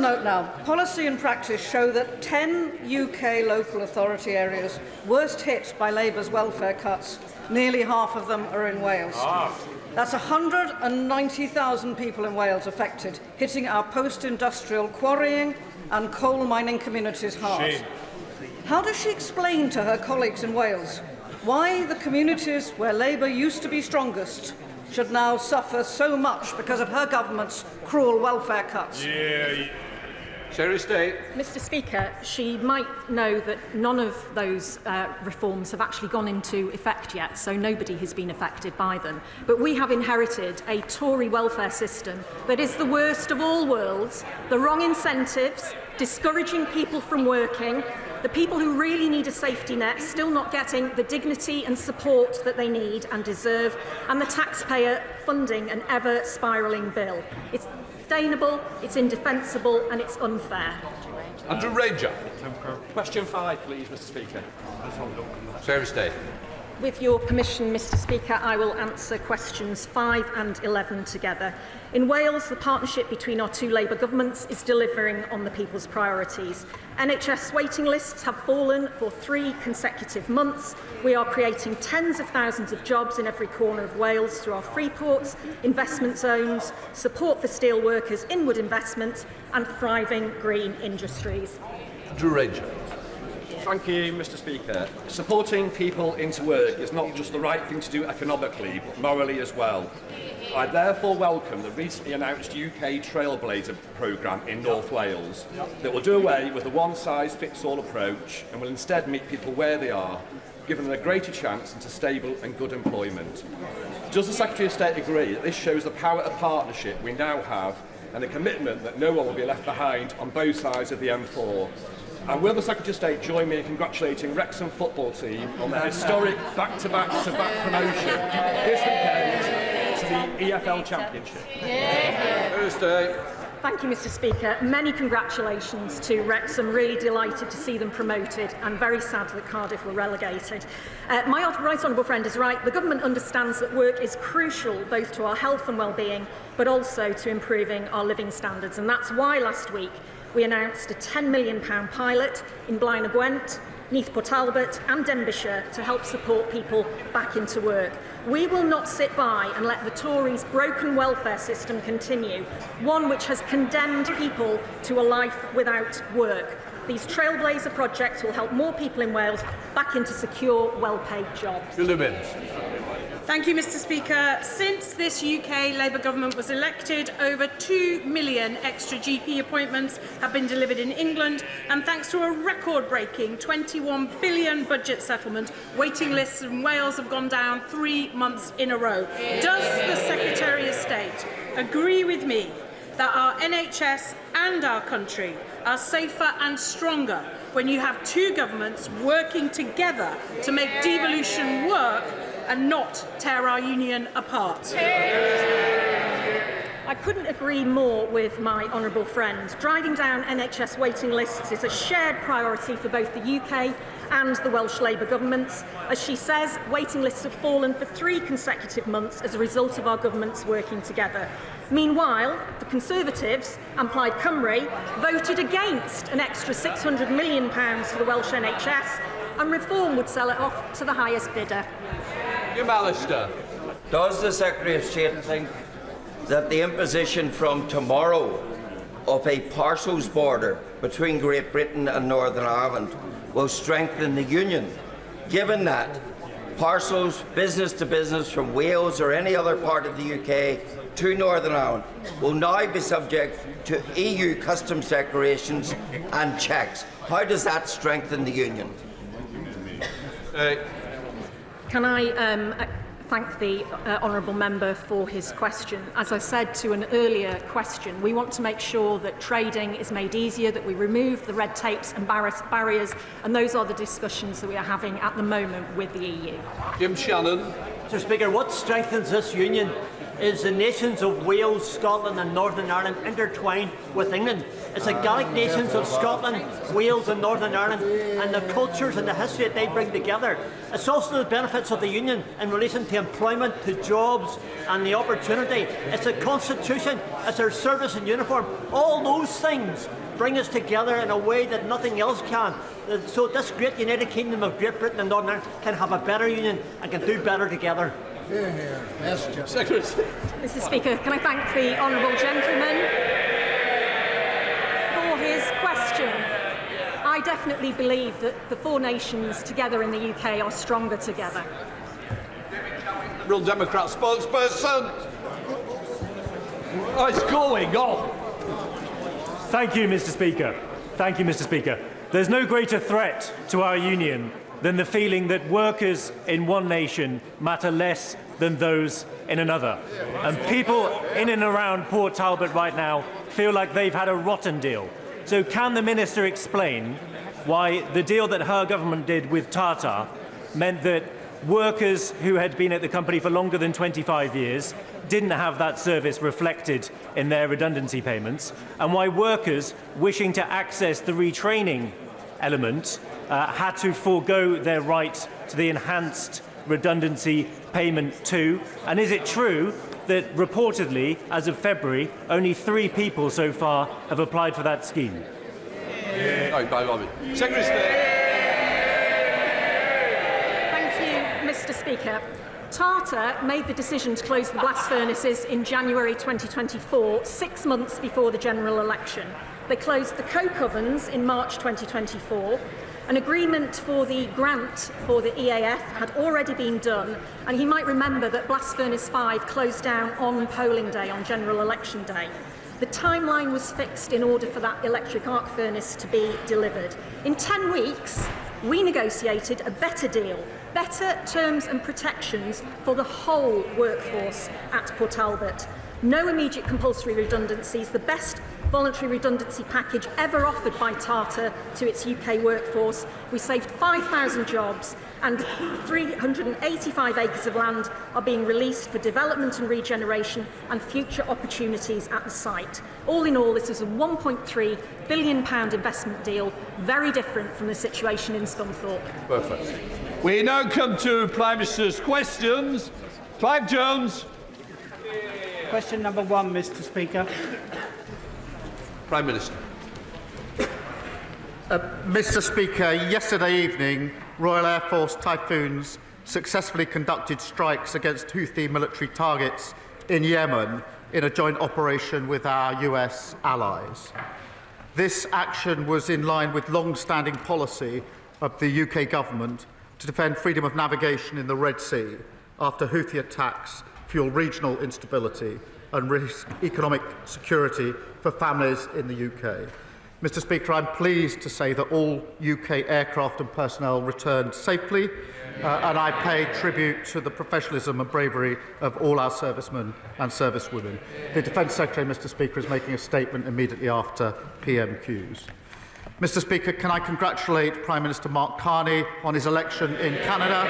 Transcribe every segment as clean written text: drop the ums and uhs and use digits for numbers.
note now. Policy and practice show that 10 UK local authority areas worst hit by Labour's welfare cuts, nearly half of them are in Wales. That's 190,000 people in Wales affected, hitting our post-industrial quarrying and coal mining communities hard. How does she explain to her colleagues in Wales why the communities where Labour used to be strongest should now suffer so much because of her government's cruel welfare cuts? Mr. Speaker, she might know that none of those reforms have actually gone into effect yet, so nobody has been affected by them. But we have inherited a Tory welfare system that is the worst of all worlds, the wrong incentives, discouraging people from working, the people who really need a safety net still not getting the dignity and support that they need and deserve, and the taxpayer funding an ever-spiralling bill. It's sustainable, it's indefensible and it's unfair. Andrew Ranger. Question 5, please, Mr. Speaker. Sarah Stay. With your permission, Mr. Speaker, I will answer questions 5 and 11 together. In Wales, the partnership between our two Labour governments is delivering on the people's priorities. NHS waiting lists have fallen for 3 consecutive months. We are creating tens of thousands of jobs in every corner of Wales through our free ports, investment zones, support for steel workers, inward investment and thriving green industries. Andrew Ranger. Thank you, Mr. Speaker. Supporting people into work is not just the right thing to do economically, but morally as well. I therefore welcome the recently announced UK Trailblazer programme in North Wales that will do away with the one-size-fits-all approach and will instead meet people where they are, giving them a greater chance into stable and good employment. Does the Secretary of State agree that this shows the power of partnership we now have and the commitment that no one will be left behind on both sides of the M4? And will the Secretary of State join me in congratulating Wrexham football team on their historic back-to-back promotion this weekend to the EFL Championship? Thursday. Thank you, Mr. Speaker. Many congratulations to Wrexham. Really delighted to see them promoted and very sad that Cardiff were relegated. My right honourable friend is right. The government understands that work is crucial both to our health and well-being, but also to improving our living standards. And that's why last week we announced a £10 million pilot in Blaen y Gwent, Neath Talbot and Denbighshire to help support people back into work. We will not sit by and let the Tories' broken welfare system continue, one which has condemned people to a life without work. These Trailblazer projects will help more people in Wales back into secure, well-paid jobs. Thank you, Mr. Speaker. Since this UK Labour government was elected, over 2 million extra GP appointments have been delivered in England, and thanks to a record-breaking £21 billion budget settlement, waiting lists in Wales have gone down 3 months in a row. Does the Secretary of State agree with me that our NHS and our country are safer and stronger when you have two governments working together to make devolution work and not tear our union apart? I couldn't agree more with my honourable friend. Driving down NHS waiting lists is a shared priority for both the UK and the Welsh Labour governments. As she says, waiting lists have fallen for 3 consecutive months as a result of our governments working together. Meanwhile, the Conservatives and Plaid Cymru voted against an extra £600 million for the Welsh NHS, and reform would sell it off to the highest bidder. Alistair. Does the Secretary of State think that the imposition from tomorrow of a parcels border between Great Britain and Northern Ireland will strengthen the Union, given that parcels business to business from Wales or any other part of the UK to Northern Ireland will now be subject to EU customs declarations and checks? How does that strengthen the Union? Can I thank the honourable member for his question? As I said to an earlier question, we want to make sure that trading is made easier, that we remove the red tapes and barriers, and those are the discussions that we are having at the moment with the EU. Jim Shannon. Mr. Speaker, what strengthens this union is the nations of Wales, Scotland and Northern Ireland intertwined with England. It's the Gaelic nations of Scotland, Wales and Northern Ireland and the cultures and the history that they bring together. It's also the benefits of the Union in relation to employment, to jobs and the opportunity. It's the Constitution, it's our service and uniform. All those things bring us together in a way that nothing else can. So this great United Kingdom of Great Britain and Northern Ireland can have a better union and can do better together. Mr. Speaker, can I thank the honourable gentleman for his question? I definitely believe that the four nations together in the UK are stronger together. Real Democrat spokesperson. What's going on? Thank you, Mr. Speaker. Thank you, Mr. Speaker. There's no greater threat to our union than the feeling that workers in one nation matter less than those in another. And people in and around Port Talbot right now feel like they've had a rotten deal. So can the Minister explain why the deal that her government did with Tata meant that workers who had been at the company for longer than 25 years didn't have that service reflected in their redundancy payments, and why workers wishing to access the retraining element had to forego their right to the enhanced redundancy payment too? And is it true that reportedly, as of February, only 3 people so far have applied for that scheme? Secretary of State. Thank you, Mr. Speaker. Tata made the decision to close the blast furnaces in January 2024, 6 months before the general election. They closed the coke ovens in March 2024. An agreement for the grant for the EAF had already been done, and he might remember that Blast Furnace 5 closed down on polling day, on general election day. The timeline was fixed in order for that electric arc furnace to be delivered. In 10 weeks, we negotiated a better deal, better terms and protections for the whole workforce at Port Talbot. No immediate compulsory redundancies, the best voluntary redundancy package ever offered by Tata to its UK workforce. We saved 5,000 jobs, and 385 acres of land are being released for development and regeneration and future opportunities at the site. All in all, this is a £1.3 billion investment deal, very different from the situation in Scunthorpe. Perfect. We now come to Prime Minister's questions. Clive Jones. Question number 1, Mr. Speaker. Prime Minister. Mr. Speaker, yesterday evening, Royal Air Force Typhoons successfully conducted strikes against Houthi military targets in Yemen in a joint operation with our US allies. This action was in line with long-standing policy of the UK government to defend freedom of navigation in the Red Sea after Houthi attacks fuel regional instability and risk economic security for families in the UK. Mr. Speaker, I'm pleased to say that all UK aircraft and personnel returned safely, and I pay tribute to the professionalism and bravery of all our servicemen and servicewomen. The Defence Secretary, Mr. Speaker, is making a statement immediately after PMQs. Mr. Speaker, can I congratulate Prime Minister Mark Carney on his election in Canada?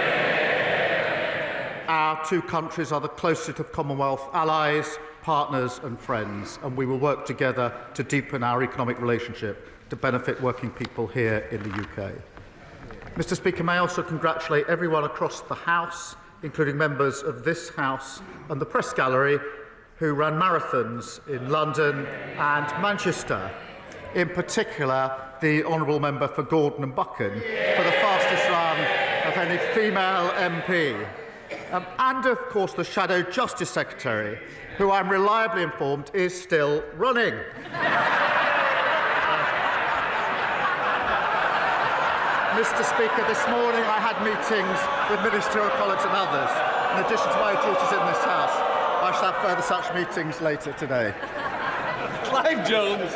Our two countries are the closest of Commonwealth allies, partners and friends, and we will work together to deepen our economic relationship to benefit working people here in the UK. Mr. Speaker, may I also congratulate everyone across the House, including members of this House and the Press Gallery, who ran marathons in London and Manchester. In particular, the Honourable Member for Gordon and Buchan for the fastest run of any female MP. And, of course, the Shadow Justice Secretary, who I'm reliably informed is still running. Mr. Speaker, this morning I had meetings with ministerial colleagues and others. In addition to my duties in this House, I shall have further such meetings later today. Clive Jones.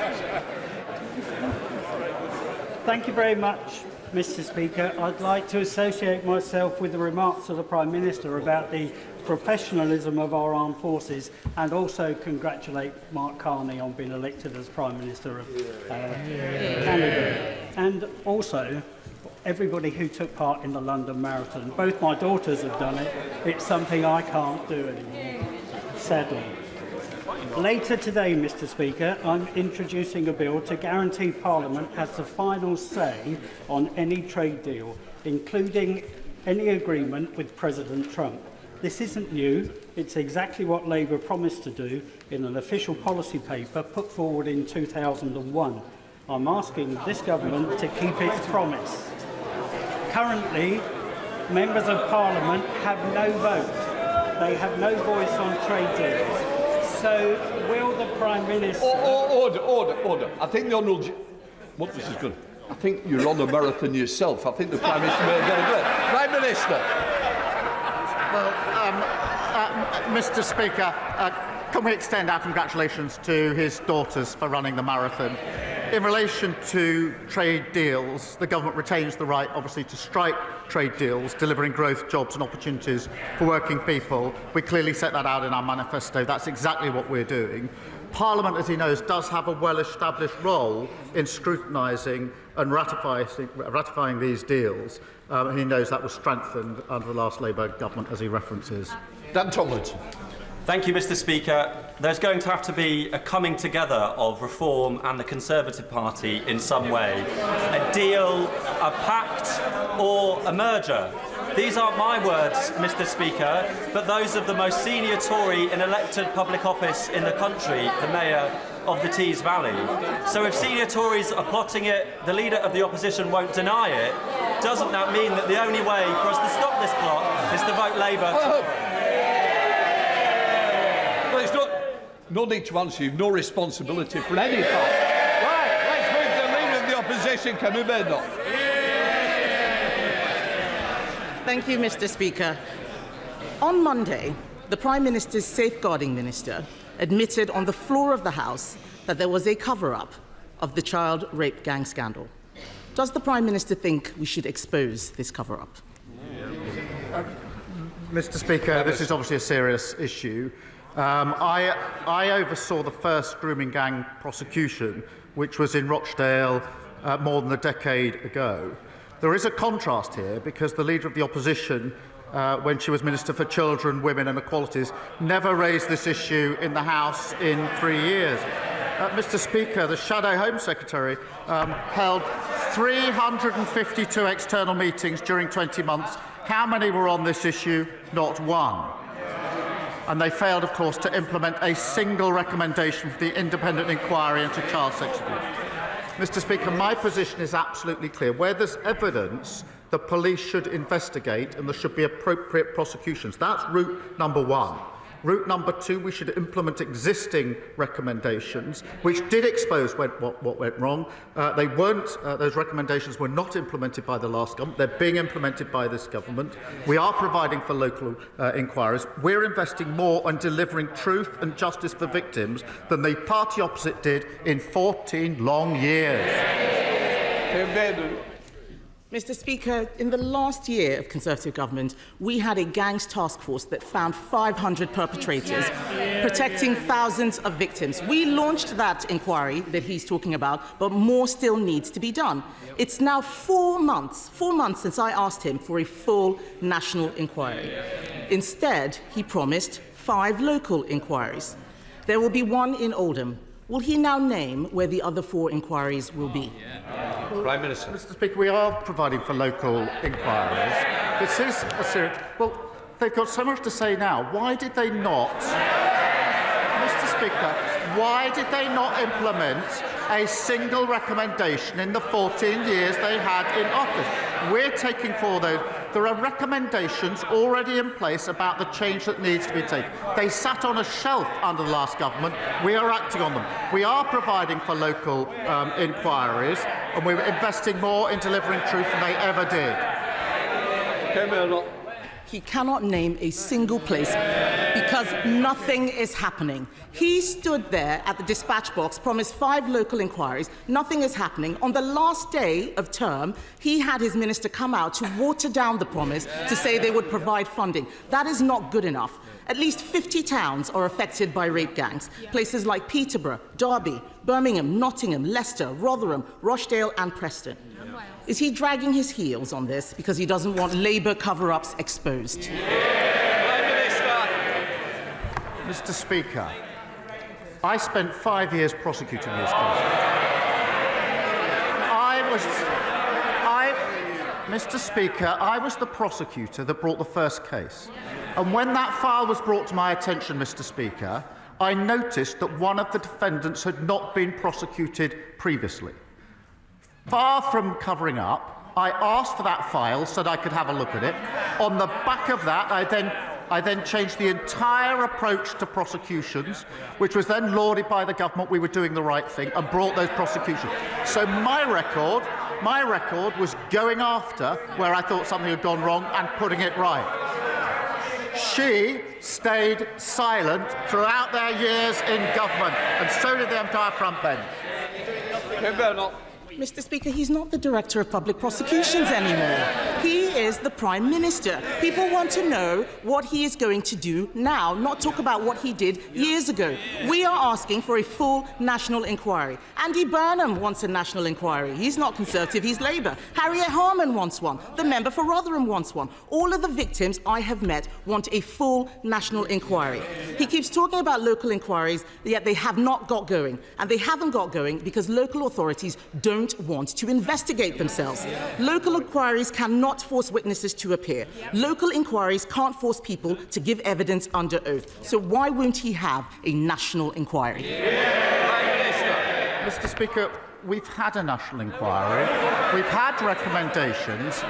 Thank you very much, Mr. Speaker. I'd like to associate myself with the remarks of the Prime Minister about the professionalism of our armed forces, and also congratulate Mark Carney on being elected as Prime Minister of Canada. And also everybody who took part in the London Marathon. Both my daughters have done it. It's something I can't do anymore. sadly. Later today, Mr Speaker, I'm introducing a bill to guarantee Parliament has the final say on any trade deal, including any agreement with President Trump. This isn't new. It's exactly what Labour promised to do in an official policy paper put forward in 2001. I'm asking this government to keep its promise. Currently, members of Parliament have no vote. They have no voice on trade deals. So, will the Prime Minister... Order. I think the Honourable... What, this is good. I think you're on a marathon yourself. I think the Prime Minister may have got a bit. Prime Minister! Well, Mr Speaker, can we extend our congratulations to his daughters for running the marathon? In relation to trade deals, the government retains the right, obviously, to strike trade deals, delivering growth, jobs and opportunities for working people. We clearly set that out in our manifesto. That's exactly what we're doing. Parliament, as he knows, does have a well-established role in scrutinising and ratifying these deals. He knows that was strengthened under the last Labour government, as he references. Dan Talbot. Thank you, Mr Speaker. There's going to have to be a coming together of Reform and the Conservative Party in some way. A deal, a pact or a merger. These aren't my words, Mr Speaker, but those of the most senior Tory in elected public office in the country, the Mayor of the Tees Valley. So if senior Tories are plotting it, the Leader of the Opposition won't deny it, doesn't that mean that the only way for us to stop this plot is to vote Labour? No need to answer. You've no responsibility for any part. Right, let's move to the Leader of the Opposition, Kemi Badenoch. Thank you, Mr Speaker. On Monday, the Prime Minister's Safeguarding Minister admitted on the floor of the House that there was a cover-up of the child rape gang scandal. Does the Prime Minister think we should expose this cover-up? Mr Speaker, this is obviously a serious issue. I oversaw the first grooming gang prosecution, which was in Rochdale more than a decade ago. There is a contrast here because the Leader of the Opposition, when she was Minister for Children, Women and Equalities, never raised this issue in the House in 3 years. Mr Speaker, the Shadow Home Secretary held 352 external meetings during 20 months. How many were on this issue? Not one. And they failed, of course, to implement a single recommendation for the independent inquiry into child sex abuse. Mr Speaker, my position is absolutely clear. Where there's evidence, the police should investigate and there should be appropriate prosecutions. That's route number one. Route number two, we should implement existing recommendations, which did expose what went wrong. They weren't, those recommendations were not implemented by the last government. They're being implemented by this government. We are providing for local inquiries. We're investing more on delivering truth and justice for victims than the party opposite did in 14 long years. Mr Speaker, in the last year of Conservative government, we had a gangs task force that found 500 perpetrators, protecting thousands of victims. We launched that inquiry that he's talking about, but more still needs to be done. It's now 4 months since I asked him for a full national inquiry. Instead, he promised 5 local inquiries. There will be one in Oldham. Will he now name where the other 4 inquiries will be? Prime Minister. Mr Speaker, we are providing for local inquiries. This is a serious... Well, they've got so much to say now. Why did they not... Mr Speaker, why did they not implement a single recommendation in the 14 years they had in office? We're taking forward those. There are recommendations already in place about the change that needs to be taken. They sat on a shelf under the last government. We are acting on them. We are providing for local inquiries, and we're investing more in delivering truth than they ever did. He cannot name a single place because nothing is happening. He stood there at the dispatch box, promised 5 local inquiries. Nothing is happening. On the last day of term, he had his minister come out to water down the promise to say they would provide funding. That is not good enough. At least 50 towns are affected by rape gangs. Places like Peterborough, Derby, Birmingham, Nottingham, Leicester, Rotherham, Rochdale and Preston. Is he dragging his heels on this because he doesn't want Labour cover-ups exposed? Mr. Speaker, I spent 5 years prosecuting this case. Mr. Speaker, I was the prosecutor that brought the first case. And when that file was brought to my attention, Mr. Speaker, I noticed that one of the defendants had not been prosecuted previously. Far from covering up, I asked for that file so that I could have a look at it. On the back of that, I then changed the entire approach to prosecutions, which was then lauded by the government. We were doing the right thing and brought those prosecutions. So my record was going after where I thought something had gone wrong and putting it right. She stayed silent throughout their years in government, and so did the entire front bench. Mr. Speaker, he's not the Director of Public Prosecutions anymore. He is the Prime Minister. People want to know what he is going to do now, not talk about what he did years ago. We are asking for a full national inquiry. Andy Burnham wants a national inquiry. He's not Conservative, he's Labour. Harriet Harman wants one. The member for Rotherham wants one. All of the victims I have met want a full national inquiry. He keeps talking about local inquiries, yet they have not got going. And they haven't got going because local authorities don't want to investigate themselves. Local inquiries cannot force witnesses to appear. Local inquiries can't force people to give evidence under oath. So why won't he have a national inquiry? Mr. Speaker, we've had a national inquiry. We've had recommendations.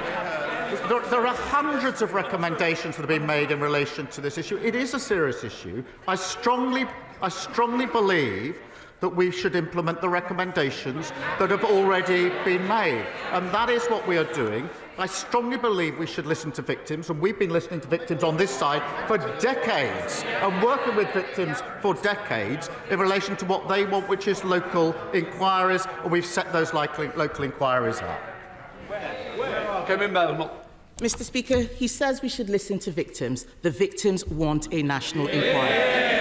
There are hundreds of recommendations that have been made in relation to this issue. It is a serious issue. I strongly believe that we should implement the recommendations that have already been made. And that is what we are doing. I strongly believe we should listen to victims, and we've been listening to victims on this side for decades and working with victims for decades in relation to what they want, which is local inquiries, and we've set those local inquiries up. Kemi Badenoch. Mr. Speaker, he says we should listen to victims. The victims want a national inquiry.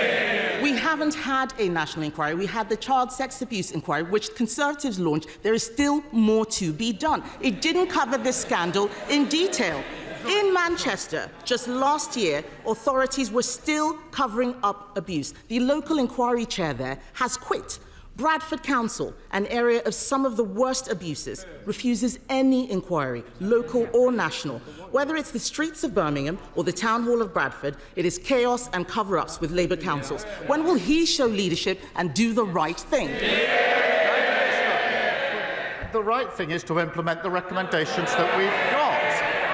We haven't had a national inquiry. We had the child sex abuse inquiry, which Conservatives launched. There is still more to be done. It didn't cover this scandal in detail. In Manchester, just last year, authorities were still covering up abuse. The local inquiry chair there has quit. Bradford Council, an area of some of the worst abuses, refuses any inquiry, local or national. Whether it's the streets of Birmingham or the Town Hall of Bradford, it is chaos and cover-ups with Labour councils. When will he show leadership and do the right thing? The right thing is to implement the recommendations that we've got,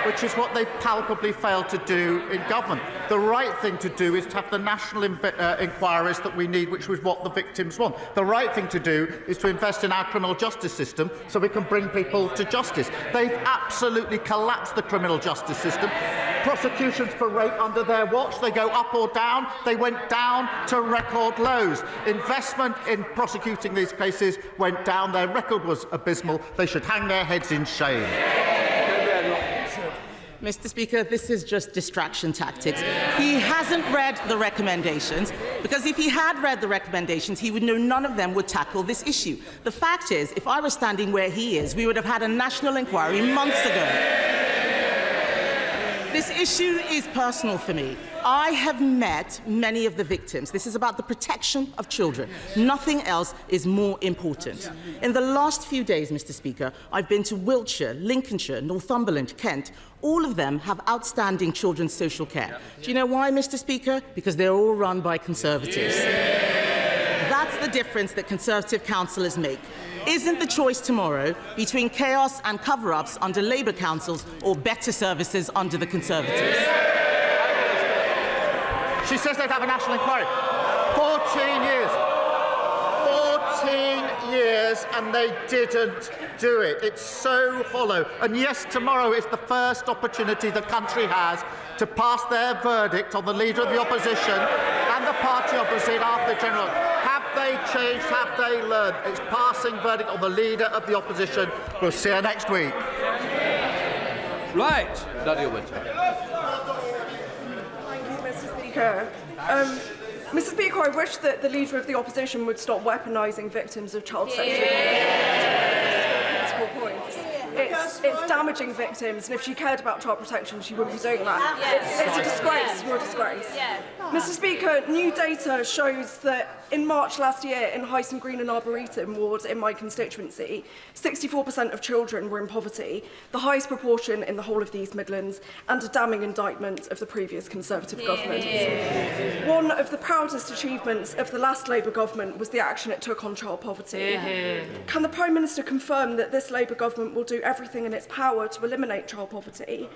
which is what they palpably failed to do in government. The right thing to do is to have the national inquiries that we need, which is what the victims want. The right thing to do is to invest in our criminal justice system so we can bring people to justice. They've absolutely collapsed the criminal justice system. Prosecutions for rape under their watch, they go up or down. They went down to record lows. Investment in prosecuting these cases went down. Their record was abysmal. They should hang their heads in shame. Mr. Speaker, this is just distraction tactics. He hasn't read the recommendations, because if he had read the recommendations, he would know none of them would tackle this issue. The fact is, if I were standing where he is, we would have had a national inquiry months ago. This issue is personal for me. I have met many of the victims. This is about the protection of children. Nothing else is more important. In the last few days, Mr. Speaker, I've been to Wiltshire, Lincolnshire, Northumberland, Kent. All of them have outstanding children's social care. Do you know why, Mr. Speaker? Because they're all run by Conservatives. That's the difference that Conservative councillors make. Isn't the choice tomorrow between chaos and cover-ups under Labour councils or better services under the Conservatives? She says they'd have a national inquiry. 14 years. 14 years, and they didn't do it. It's so hollow. And yes, tomorrow is the first opportunity the country has to pass their verdict on the Leader of the Opposition and the party opposite after the general. Have they changed? Have they learned? It's passing verdict on the Leader of the Opposition. We'll see her next week. Right. Nadia Winter. Thank you, Mr. Speaker. Mr. Speaker, I wish that the Leader of the Opposition would stop weaponising victims of child sexual abuse. Political points. It's damaging victims, and if she cared about child protection, she wouldn't be doing that. It's a disgrace. You're a disgrace. Mr. Speaker, new data shows that in March last year, in Hyson Green and Arboretum ward in my constituency, 64% of children were in poverty, the highest proportion in the whole of the East Midlands, and a damning indictment of the previous Conservative government. One of the proudest achievements of the last Labour government was the action it took on child poverty. Can the Prime Minister confirm that this Labour government will do everything in its power to eliminate child poverty,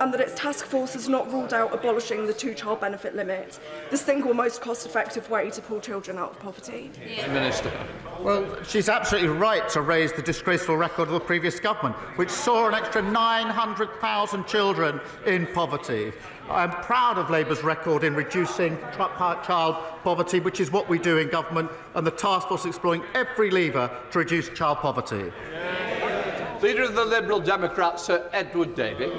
and that its task force has not ruled out abolishing the two-child benefit limit, the single most cost-effective way to pull children out of poverty? Minister. Well, she's absolutely right to raise the disgraceful record of the previous government, which saw an extra 900,000 children in poverty. I'm proud of Labour's record in reducing child poverty, which is what we do in government, and the task force exploring every lever to reduce child poverty. Leader of the Liberal Democrats, Sir Edward Davey.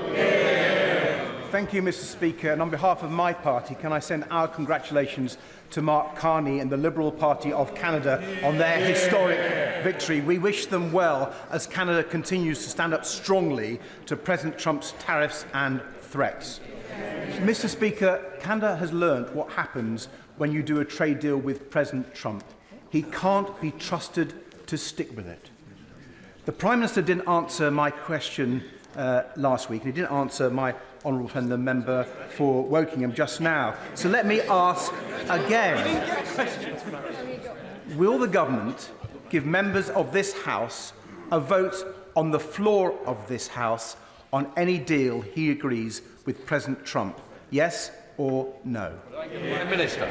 Thank you, Mr. Speaker. And on behalf of my party, can I send our congratulations to Mark Carney and the Liberal Party of Canada on their historic victory. We wish them well as Canada continues to stand up strongly to President Trump's tariffs and threats. Mr. Speaker, Canada has learnt what happens when you do a trade deal with President Trump. He can't be trusted to stick with it. The Prime Minister didn't answer my question last week, and he didn't answer my honourable friend, the member for Wokingham, just now. So let me ask again. Will the government give members of this House a vote on the floor of this House on any deal he agrees with President Trump? Yes or no? Minister.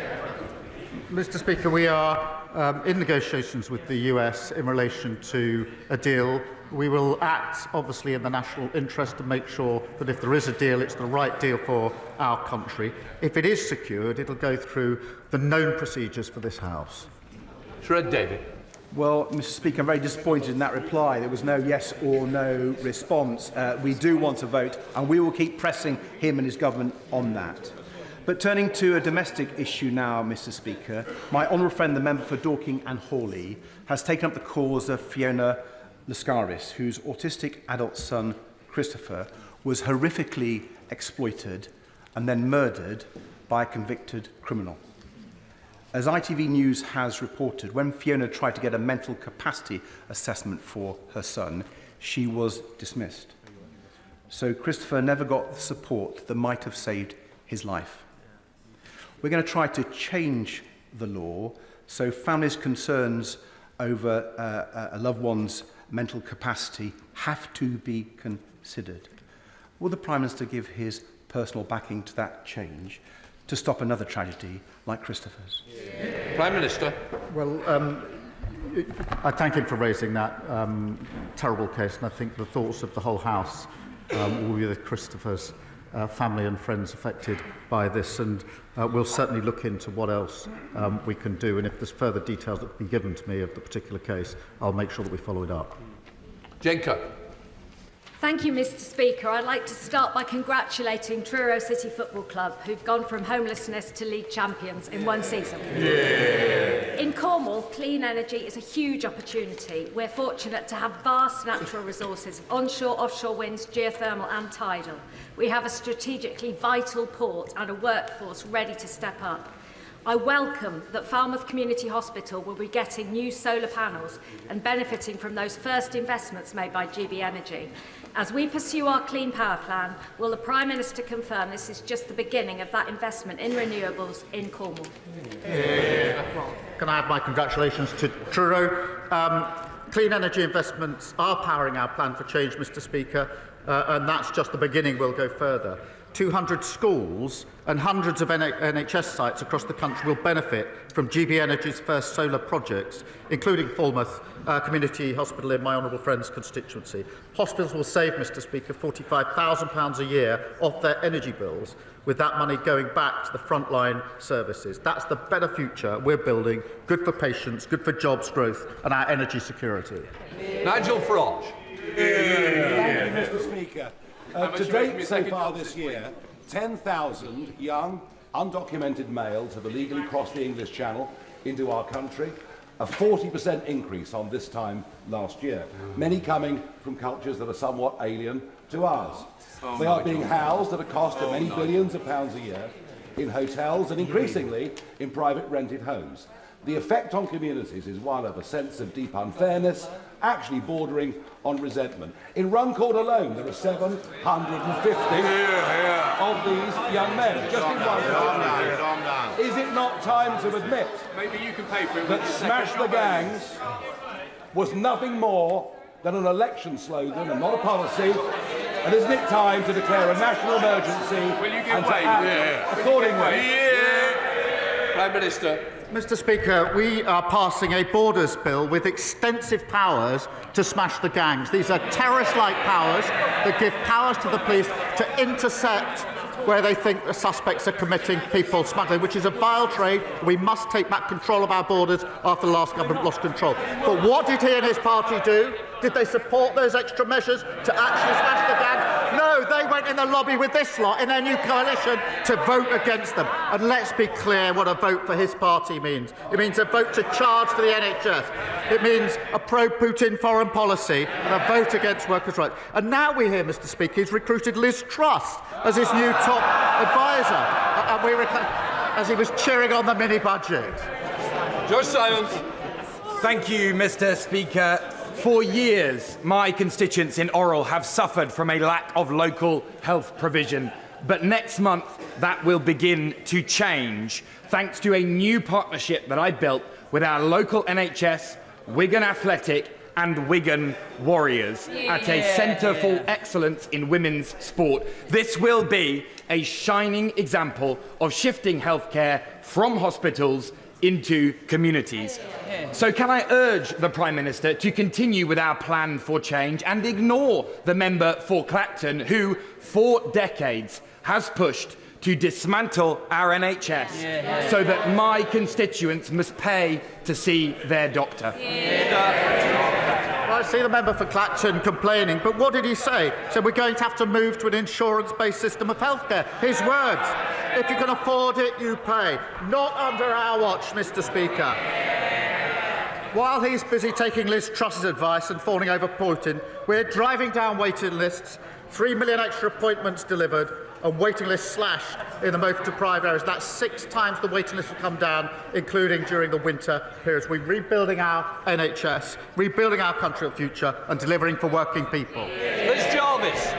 Mr. Speaker, we are in negotiations with the US in relation to a deal. We will act, obviously, in the national interest to make sure that if there is a deal, it's the right deal for our country. If it is secured, it will go through the known procedures for this House. Sir Ed Davey. Well, Mr. Speaker, I'm very disappointed in that reply. There was no yes or no response. We do want a vote, and we will keep pressing him and his government on that. But turning to a domestic issue now, Mr. Speaker, my honourable friend, the member for Dorking and Hawley, has taken up the cause of Fiona Lascaris, whose autistic adult son, Christopher, was horrifically exploited and then murdered by a convicted criminal. As ITV News has reported, when Fiona tried to get a mental capacity assessment for her son, she was dismissed. So Christopher never got the support that might have saved his life. We're going to try to change the law so families' concerns over a loved one's mental capacity have to be considered. Will the Prime Minister give his personal backing to that change to stop another tragedy like Christopher's? Prime Minister. Well, I thank him for raising that terrible case, and I think the thoughts of the whole House will be with Christopher's family and friends affected by this, and we'll certainly look into what else we can do, and if there's further details that have been given to me of the particular case, I'll make sure that we follow it up. Jenko. Thank you, Mr. Speaker. I'd like to start by congratulating Truro City Football Club, who've gone from homelessness to league champions in one season. Yeah. In Cornwall, clean energy is a huge opportunity. We're fortunate to have vast natural resources, onshore, offshore winds, geothermal and tidal. We have a strategically vital port and a workforce ready to step up. I welcome that Falmouth Community Hospital will be getting new solar panels and benefiting from those first investments made by GB Energy. As we pursue our Clean Power Plan, will the Prime Minister confirm this is just the beginning of that investment in renewables in Cornwall? Can I add my congratulations to Truro? Clean energy investments are powering our plan for change, Mr. Speaker, and that's just the beginning. We'll go further. 200 schools and hundreds of NHS sites across the country will benefit from GB Energy's first solar projects, including Falmouth Community Hospital in my honourable friend's constituency. Hospitals will save, Mr. Speaker, £45,000 a year off their energy bills, with that money going back to the frontline services. That's the better future we're building, good for patients, good for jobs growth and our energy security. Nigel Farage. Thank you, Mr. Speaker. To date, so far this year, 10,000 young, undocumented males have illegally crossed the English Channel into our country. a 40% increase on this time last year, many coming from cultures that are somewhat alien to ours. They are being housed at a cost of many billions of pounds a year in hotels and increasingly in private rented homes. The effect on communities is one of a sense of deep unfairness, actually bordering on resentment. In Runcorn alone, there are 750 of these young men. Just in one. Is it not time to admit that Smash the Gangs was nothing more than an election slogan and not a policy? And isn't it time to declare a national emergency and to act accordingly? Prime Minister. Mr. Speaker, we are passing a borders bill with extensive powers to smash the gangs. These are terrorist-like powers that give powers to the police to intercept where they think the suspects are committing people smuggling, which is a vile trade. We must take back control of our borders after the last government lost control. But what did he and his party do? Did they support those extra measures to actually smash the gangs? No, they went in the lobby with this lot in their new coalition to vote against them. And let's be clear what a vote for his party means. It means a vote to charge for the NHS. It means a pro-Putin foreign policy and a vote against workers' rights. And now we hear, Mr. Speaker, he's recruited Liz Truss as his new top advisor, as he was cheering on the mini-budget. George Simons. Thank you, Mr. Speaker. For years, my constituents in Orrell have suffered from a lack of local health provision, but next month that will begin to change thanks to a new partnership that I built with our local NHS, Wigan Athletic and Wigan Warriors at a Centre for Excellence in Women's Sport. This will be a shining example of shifting healthcare from hospitals into communities. So can I urge the Prime Minister to continue with our plan for change and ignore the member for Clacton who, for decades, has pushed to dismantle our NHS so that my constituents must pay to see their doctor? Well, I see the member for Clacton complaining, but what did he say? So we're going to have to move to an insurance-based system of healthcare. His words. If you can afford it, you pay. Not under our watch, Mr. Speaker. While he's busy taking Liz Truss's advice and fawning over Putin, we're driving down waiting lists, 3 million extra appointments delivered, and waiting lists slashed in the most deprived areas. That's 6 times the waiting list have come down, including during the winter periods. We're rebuilding our NHS, rebuilding our country of future, and delivering for working people. Liz Jarvis.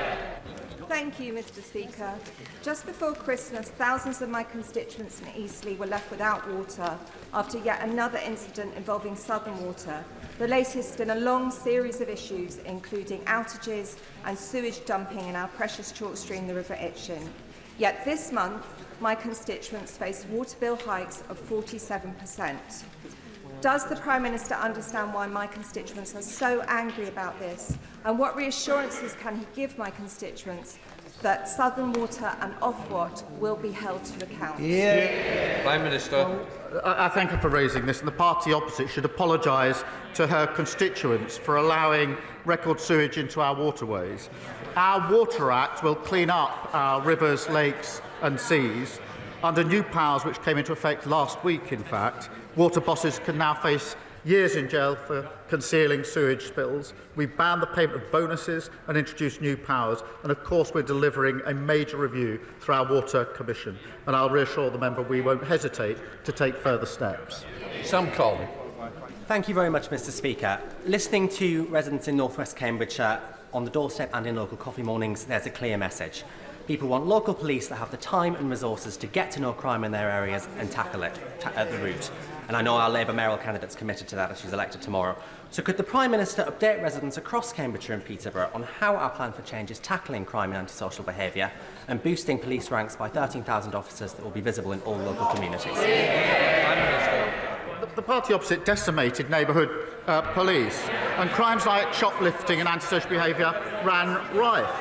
Thank you, Mr. Speaker. Just before Christmas, thousands of my constituents in Eastleigh were left without water after yet another incident involving Southern Water, the latest in a long series of issues, including outages and sewage dumping in our precious chalk stream, the River Itchen. Yet this month, my constituents face water bill hikes of 47%. Does the Prime Minister understand why my constituents are so angry about this? And what reassurances can he give my constituents that Southern Water and Ofwat will be held to account? Prime Minister. I thank her for raising this, and the party opposite should apologise to her constituents for allowing record sewage into our waterways. Our Water Act will clean up our rivers, lakes and seas. Under new powers which came into effect last week, in fact, water bosses can now face years in jail for concealing sewage spills. We've banned the payment of bonuses and introduced new powers. And of course, we're delivering a major review through our Water Commission. And I'll reassure the member we won't hesitate to take further steps. Sam Colvin. Thank you very much, Mr. Speaker. Listening to residents in North West Cambridgeshire on the doorstep and in local coffee mornings, there's a clear message. People want local police that have the time and resources to get to know crime in their areas and tackle it at the root. And I know our Labour mayoral candidate's committed to that as she's elected tomorrow. So could the Prime Minister update residents across Cambridgeshire and Peterborough on how our plan for change is tackling crime and antisocial behaviour and boosting police ranks by 13,000 officers that will be visible in all local communities? The party opposite decimated neighbourhood police, and crimes like shoplifting and antisocial behaviour ran rife.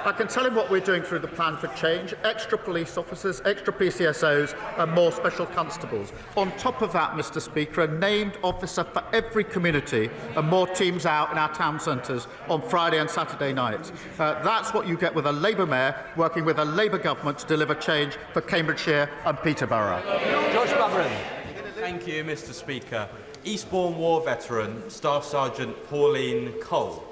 I can tell him what we're doing through the plan for change: extra police officers, extra PCSOs and more special constables. On top of that, Mr. Speaker, a named officer for every community and more teams out in our town centres on Friday and Saturday nights. That's what you get with a Labour mayor working with a Labour government to deliver change for Cambridgeshire and Peterborough. Josh Babrin. Thank you, Mr. Speaker. Eastbourne War veteran Staff Sergeant Pauline Cole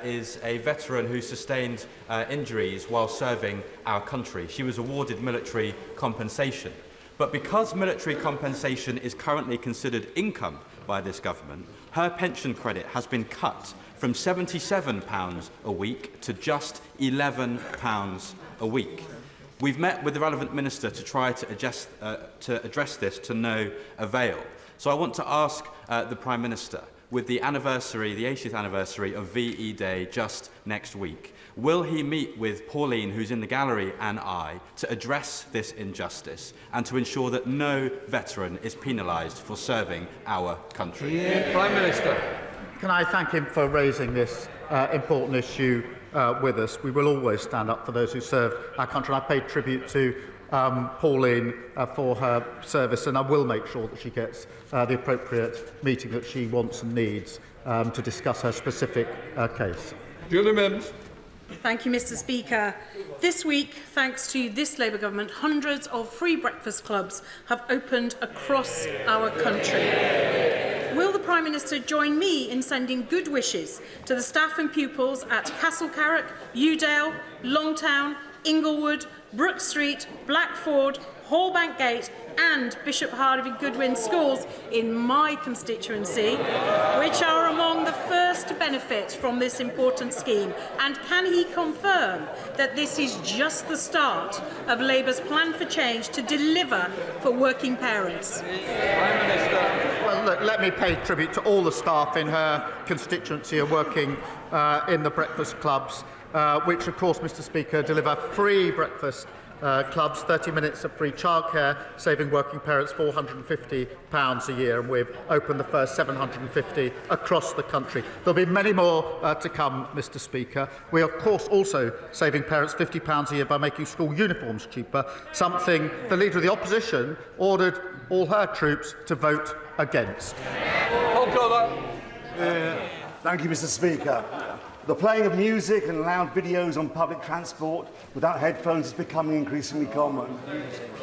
is a veteran who sustained injuries while serving our country. She was awarded military compensation. But because military compensation is currently considered income by this government, her pension credit has been cut from £77 a week to just £11 a week. We've met with the relevant minister to try to address this to no avail. So I want to ask the Prime Minister, with the anniversary, the 80th anniversary of VE Day just next week, will he meet with Pauline, who's in the gallery, and I, to address this injustice and to ensure that no veteran is penalised for serving our country? Prime Minister. Can I thank him for raising this important issue with us? We will always stand up for those who serve our country. I paid tribute to Pauline for her service, and I will make sure that she gets the appropriate meeting that she wants and needs to discuss her specific case. Julie Mims. Thank you, Mr. Speaker. This week, thanks to this Labour government, hundreds of free breakfast clubs have opened across our country. Will the Prime Minister join me in sending good wishes to the staff and pupils at Castle Carrick, Udale, Longtown, Inglewood, Brook Street, Blackford, Hallbank Gate and Bishop Harvey Goodwin schools in my constituency, which are among the first to benefit from this important scheme? And can he confirm that this is just the start of Labour's plan for change to deliver for working parents? Prime Minister. Well, look, let me pay tribute to all the staff in her constituency who are working in the breakfast clubs, which, of course, Mr. Speaker, deliver free breakfast clubs, 30 minutes of free childcare, saving working parents £450 a year, and we've opened the first 750 across the country. There'll be many more to come, Mr. Speaker. We are, of course, also saving parents £50 a year by making school uniforms cheaper, something the Leader of the Opposition ordered all her troops to vote against. Thank you, Mr. Speaker. The playing of music and loud videos on public transport without headphones is becoming increasingly common.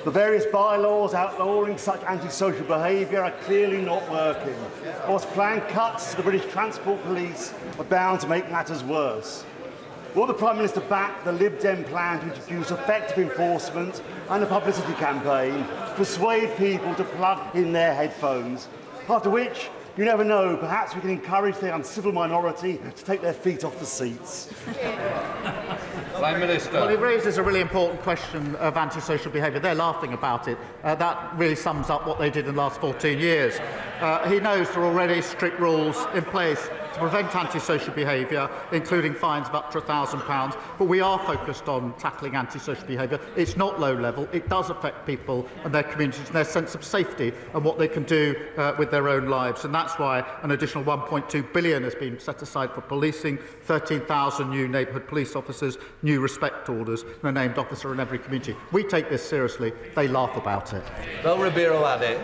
The various bylaws outlawing such antisocial behaviour are clearly not working, whilst planned cuts to the British Transport Police are bound to make matters worse. Will the Prime Minister back the Lib Dem plan to introduce effective enforcement and a publicity campaign to persuade people to plug in their headphones? After which, you never know, perhaps we can encourage the uncivil minority to take their feet off the seats. Prime Minister. Well, he raises a really important question of antisocial behaviour. They're laughing about it. That really sums up what they did in the last 14 years. He knows there are already strict rules in place to prevent antisocial behaviour, including fines of up to £1,000. But we are focused on tackling antisocial behaviour. It's not low level. It does affect people and their communities and their sense of safety and what they can do with their own lives. And that's why an additional £1.2 billion has been set aside for policing, 13,000 new neighbourhood police officers, new respect orders, and a named officer in every community. We take this seriously. They laugh about it. Bel Ribeiro Addy.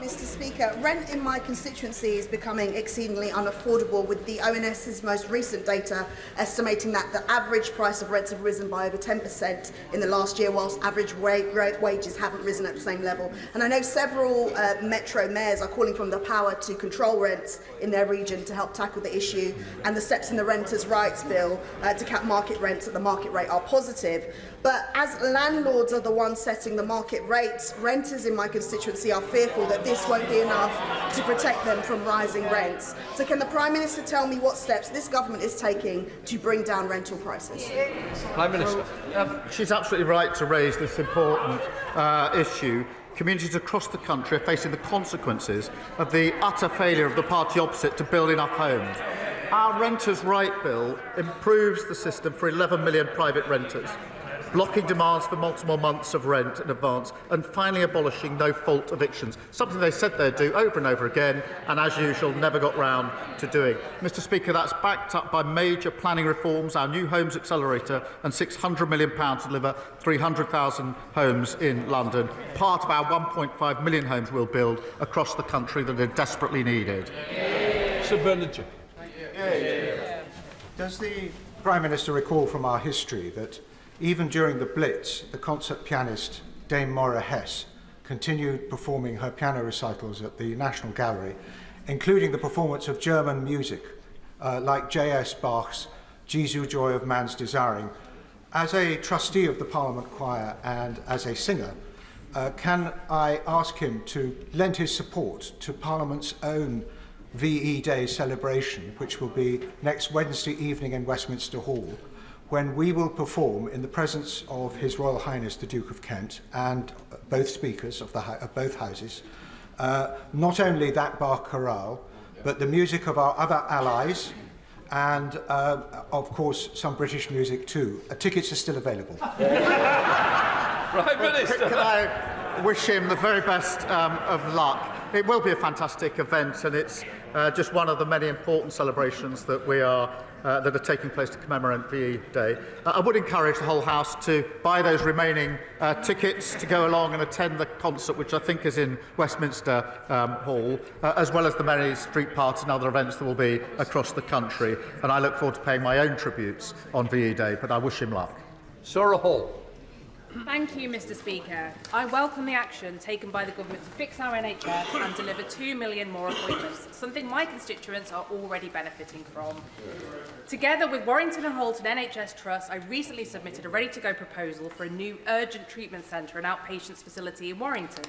Mr. Speaker, rent in my constituency is becoming exceedingly unaffordable, with the ONS's most recent data estimating that the average price of rents have risen by over 10% in the last year, whilst average wages haven't risen at the same level. And I know several metro mayors are calling for the power to control rents in their region to help tackle the issue, and the steps in the Renters' Rights Bill to cap market rents at the market rate are positive. But as landlords are the ones setting the market rates, renters in my constituency are fearful that this won't be enough to protect them from rising rents. So can the Prime Minister tell me what steps this government is taking to bring down rental prices? Prime Minister. She's absolutely right to raise this important issue. Communities across the country are facing the consequences of the utter failure of the party opposite to build enough homes. Our Renters' Right Bill improves the system for 11 million private renters, blocking demands for multiple months of rent in advance, and finally abolishing no-fault evictions, something they said they'd do over and over again, and as usual, never got round to doing. Mr. Speaker, that's backed up by major planning reforms, our New Homes Accelerator, and £600 million to deliver 300,000 homes in London, part of our 1.5 million homes we'll build across the country that are desperately needed. Sir Bernard. Does the Prime Minister recall from our history that even during the Blitz, the concert pianist Dame Maura Hess continued performing her piano recitals at the National Gallery, including the performance of German music, like J.S. Bach's Jesu Joy of Man's Desiring. As a trustee of the Parliament Choir and as a singer, can I ask him to lend his support to Parliament's own VE Day celebration, which will be next Wednesday evening in Westminster Hall, when we will perform in the presence of His Royal Highness the Duke of Kent and both speakers of both houses, not only that Bach chorale, but the music of our other allies, and of course some British music too. Tickets are still available. Prime Minister. Can I wish him the very best of luck? It will be a fantastic event, and it's just one of the many important celebrations that that are taking place to commemorate VE Day. I would encourage the whole House to buy those remaining tickets to go along and attend the concert, which I think is in Westminster Hall, as well as the many street parties and other events that will be across the country. And I look forward to paying my own tributes on VE Day, but I wish him luck. Sarah Hall. Thank you, Mr. Speaker. I welcome the action taken by the government to fix our NHS and deliver 2 million more appointments, something my constituents are already benefiting from. Together with Warrington and Halton NHS Trust, I recently submitted a ready-to-go proposal for a new urgent treatment centre and outpatients facility in Warrington.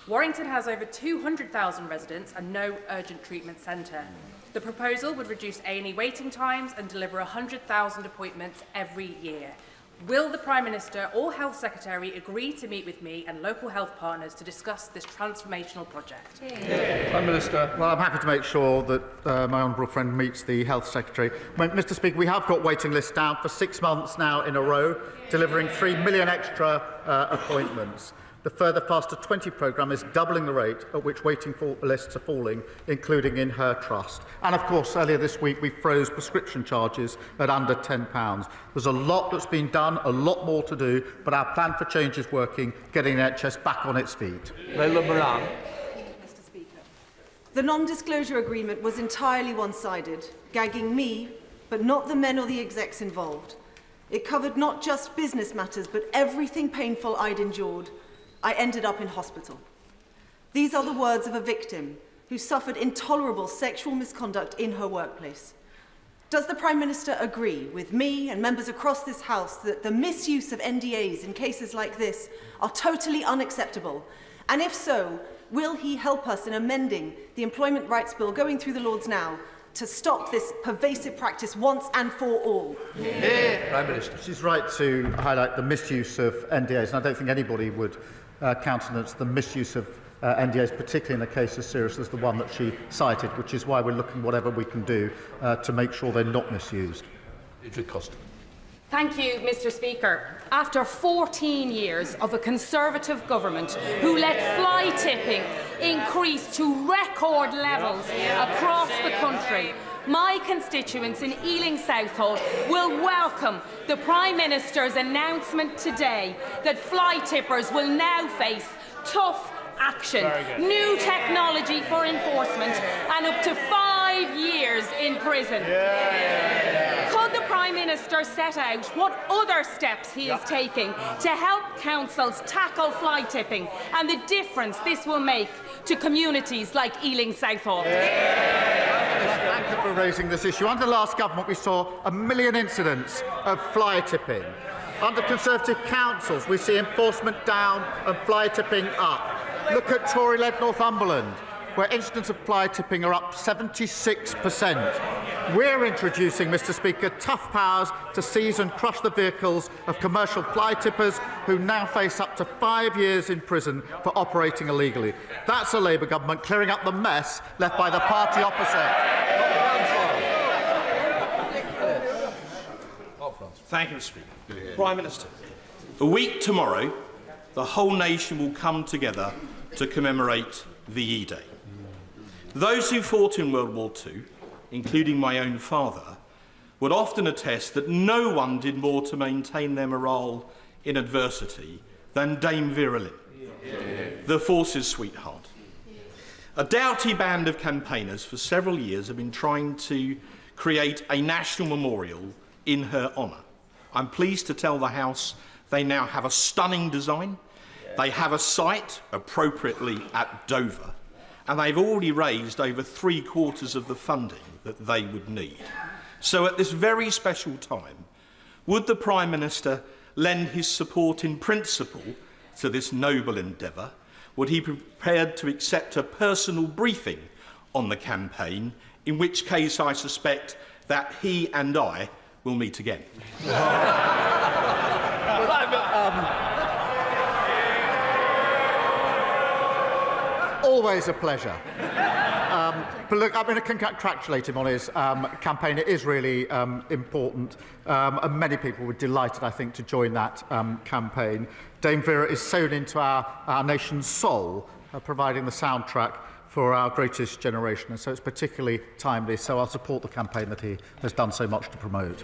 Warrington has over 200,000 residents and no urgent treatment centre. The proposal would reduce A&E waiting times and deliver 100,000 appointments every year. Will the Prime Minister or Health Secretary agree to meet with me and local health partners to discuss this transformational project? Prime Minister. Well, I'm happy to make sure that my honourable friend meets the Health Secretary. Mr. Speaker, we have got waiting lists down for 6 months now in a row, delivering 3 million extra appointments. The Further Faster 20 programme is doubling the rate at which waiting lists are falling, including in her trust. And of course, earlier this week, we froze prescription charges at under £10. There's a lot that's been done, a lot more to do, but our plan for change is working, getting the NHS back on its feet. Leila Moran. Mr. Speaker, the non-disclosure agreement was entirely one-sided, gagging me, but not the men or the execs involved. It covered not just business matters, but everything painful I'd endured. I ended up in hospital. These are the words of a victim who suffered intolerable sexual misconduct in her workplace. Does the Prime Minister agree with me and members across this House that the misuse of NDAs in cases like this are totally unacceptable? And if so, will he help us in amending the Employment Rights Bill going through the Lords now to stop this pervasive practice once and for all? Prime Minister. She's right to highlight the misuse of NDAs, and I don't think anybody would countenance the misuse of NDAs, particularly in a case as serious as the one that she cited, which is why we're looking whatever we can do to make sure they're not misused. Thank you, Mr. Speaker. After 14 years of a Conservative government who let fly tipping increase to record levels across the country, my constituents in Ealing Southall will welcome the Prime Minister's announcement today that fly tippers will now face tough action, new technology for enforcement and up to 5 years in prison. Could the Prime Minister set out what other steps he is taking to help councils tackle fly tipping and the difference this will make to communities like Ealing Southall? Thank you for raising this issue. Under the last government, we saw 1 million incidents of fly tipping. Under Conservative councils, we see enforcement down and fly tipping up. Look at Tory-led Northumberland, where incidents of fly tipping are up 76%. We're introducing, Mr. Speaker, tough powers to seize and crush the vehicles of commercial fly tippers who now face up to 5 years in prison for operating illegally. That's a Labour government clearing up the mess left by the party opposite. Thank you, Mr. Speaker. Prime Minister. A week tomorrow, the whole nation will come together to commemorate VE Day. Those who fought in World War II, including my own father, would often attest that no one did more to maintain their morale in adversity than Dame Vera Lynn, the force's sweetheart. A doughty band of campaigners for several years have been trying to create a national memorial in her honour. I'm pleased to tell the House they now have a stunning design. They have a site appropriately at Dover, and they've already raised over 3/4 of the funding that they would need. So at this very special time, would the Prime Minister lend his support in principle to this noble endeavour? Would he be prepared to accept a personal briefing on the campaign, in which case I suspect that he and I will meet again? Always a pleasure. But look, I'm going to congratulate him on his campaign. It is really important, and many people were delighted, I think, to join that campaign. Dame Vera is sewn into our nation's soul, providing the soundtrack for our greatest generation, and so it's particularly timely. So I'll support the campaign that he has done so much to promote.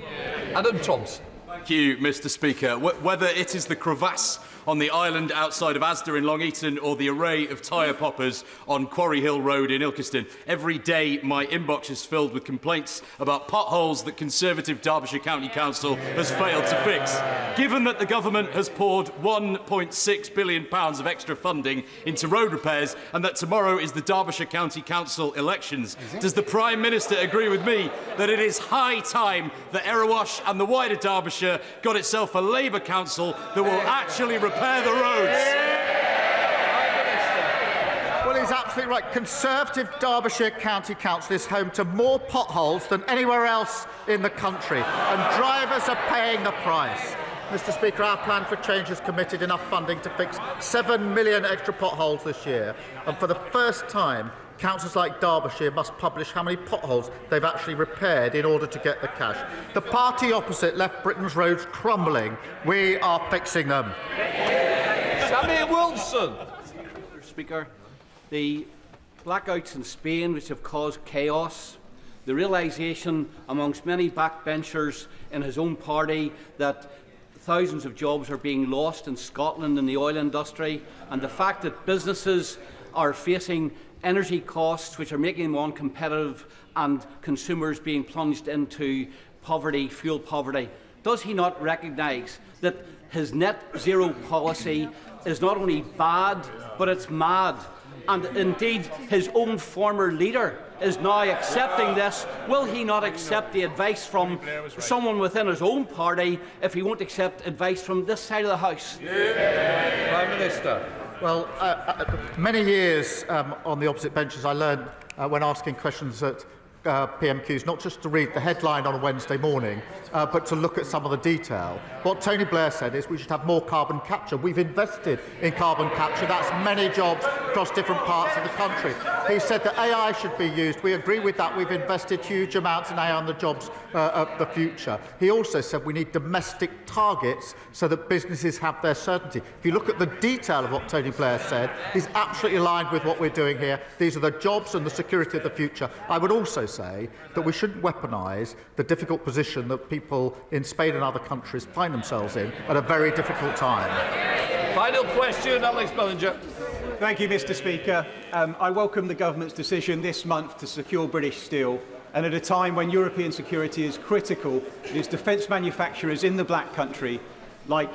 Adam Thompson. Thank you, Mr. Speaker. Whether it is the crevasse on the island outside of Asda in Long Eaton or the array of tyre poppers on Quarry Hill Road in Ilkeston, every day my inbox is filled with complaints about potholes that Conservative Derbyshire County Council has failed to fix. Given that the government has poured £1.6 billion of extra funding into road repairs and that tomorrow is the Derbyshire County Council elections, does the Prime Minister agree with me that it is high time that Erewash and the wider Derbyshire got itself a Labour council that will actually repair the roads? Well, he's absolutely right. Conservative Derbyshire County Council is home to more potholes than anywhere else in the country, and drivers are paying the price. Mr. Speaker, our plan for change has committed enough funding to fix 7 million extra potholes this year, and for the first time, councils like Derbyshire must publish how many potholes they've actually repaired in order to get the cash. The party opposite left Britain's roads crumbling. We are fixing them. Sammy Wilson. Mr. Speaker, the blackouts in Spain, which have caused chaos, the realisation amongst many backbenchers in his own party that thousands of jobs are being lost in Scotland in the oil industry, and the fact that businesses are facing energy costs which are making them uncompetitive and consumers being plunged into poverty, fuel poverty. Does he not recognise that his net zero policy is not only bad, but it's mad? And indeed, his own former leader is now accepting this. Will he not accept the advice from someone within his own party if he won't accept advice from this side of the House? Prime Minister. Well, many years on the opposite benches, I learned when asking questions at PMQs not just to read the headline on a Wednesday morning, but to look at some of the detail. What Tony Blair said is we should have more carbon capture. We've invested in carbon capture. That's many jobs across different parts of the country. He said that AI should be used. We agree with that. We've invested huge amounts in AI on the jobs of the future. He also said we need domestic targets so that businesses have their certainty. If you look at the detail of what Tony Blair said, he's absolutely aligned with what we're doing here. These are the jobs and the security of the future. I would also say that we shouldn't weaponise the difficult position that people in Spain and other countries find themselves in at a very difficult time. Final question, Alex Bellinger. Thank you, Mr. Speaker. I welcome the government's decision this month to secure British steel, and at a time when European security is critical, it is defence manufacturers in the Black Country, like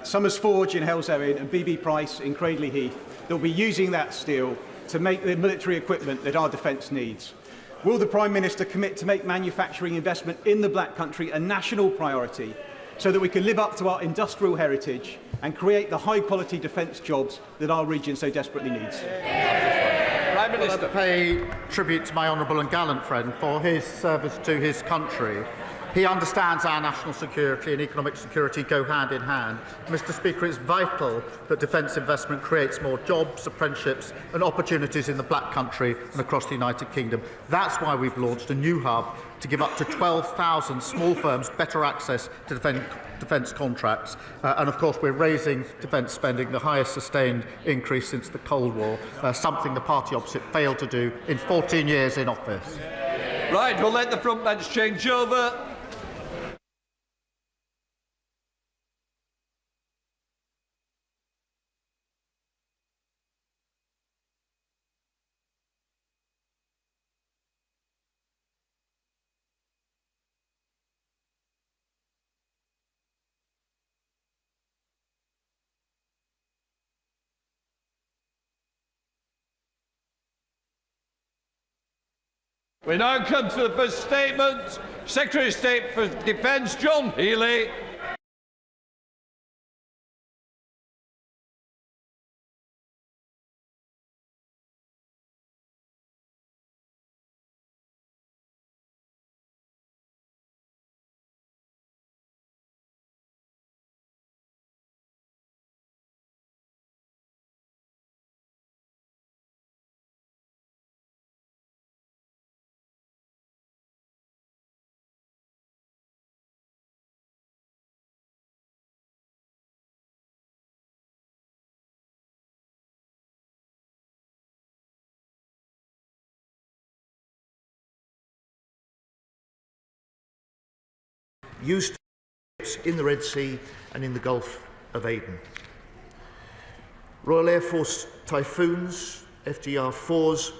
Summers Forge in Hellsowen and BB Price in Cradley Heath, that will be using that steel to make the military equipment that our defence needs. Will the Prime Minister commit to make manufacturing investment in the Black Country a national priority so that we can live up to our industrial heritage and create the high-quality defence jobs that our region so desperately needs? Prime Minister. I pay tribute to my honourable and gallant friend for his service to his country. He understands our national security and economic security go hand in hand. Mr. Speaker, it's vital that defence investment creates more jobs, apprenticeships and opportunities in the Black Country and across the United Kingdom. That's why we've launched a new hub to give up to 12,000 small firms better access to defence contracts. And of course, we're raising defence spending, the highest sustained increase since the Cold War, something the party opposite failed to do in 14 years in office. Right, we'll let the front bench change over. We now come to the first statement. Secretary of State for Defence, John Healey. Used in the Red Sea and in the Gulf of Aden. Royal Air Force Typhoons, FGR-4s,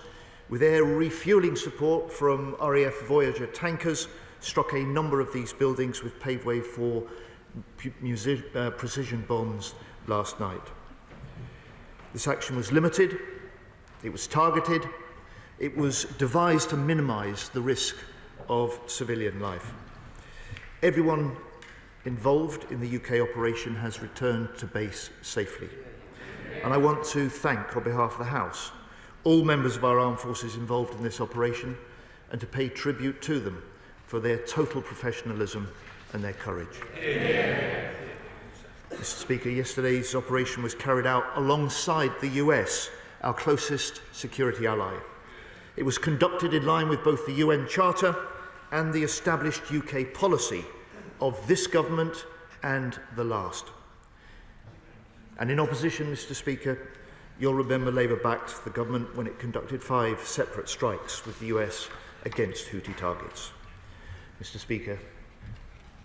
with air refuelling support from RAF Voyager tankers, struck a number of these buildings with paved way for precision bombs last night. This action was limited, it was targeted, it was devised to minimise the risk of civilian life. Everyone involved in the UK operation has returned to base safely. And I want to thank, on behalf of the House, all members of our armed forces involved in this operation and to pay tribute to them for their total professionalism and their courage. Mr. Speaker, yesterday's operation was carried out alongside the US, our closest security ally. It was conducted in line with both the UN Charter and the established UK policy of this government and the last. And in opposition, Mr. Speaker, you'll remember Labour backed the government when it conducted 5 separate strikes with the US against Houthi targets. Mr. Speaker,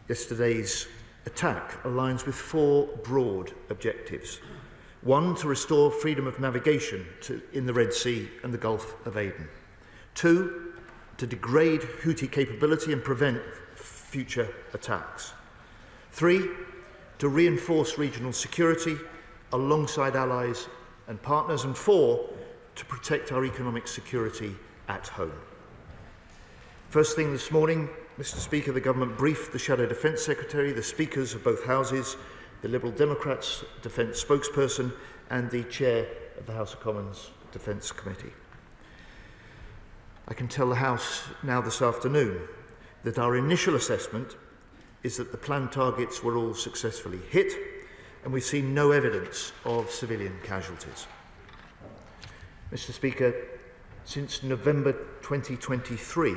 yesterday's attack aligns with 4 broad objectives. 1, to restore freedom of navigation in the Red Sea and the Gulf of Aden. 2, to degrade Houthi capability and prevent future attacks. 3, to reinforce regional security alongside allies and partners. And 4, to protect our economic security at home. First thing this morning, Mr. Speaker, the government briefed the Shadow Defence Secretary, the Speakers of both Houses, the Liberal Democrats Defence spokesperson and the Chair of the House of Commons Defence Committee. I can tell the House now this afternoon that our initial assessment is that the planned targets were all successfully hit and we've seen no evidence of civilian casualties. Mr. Speaker, since November 2023,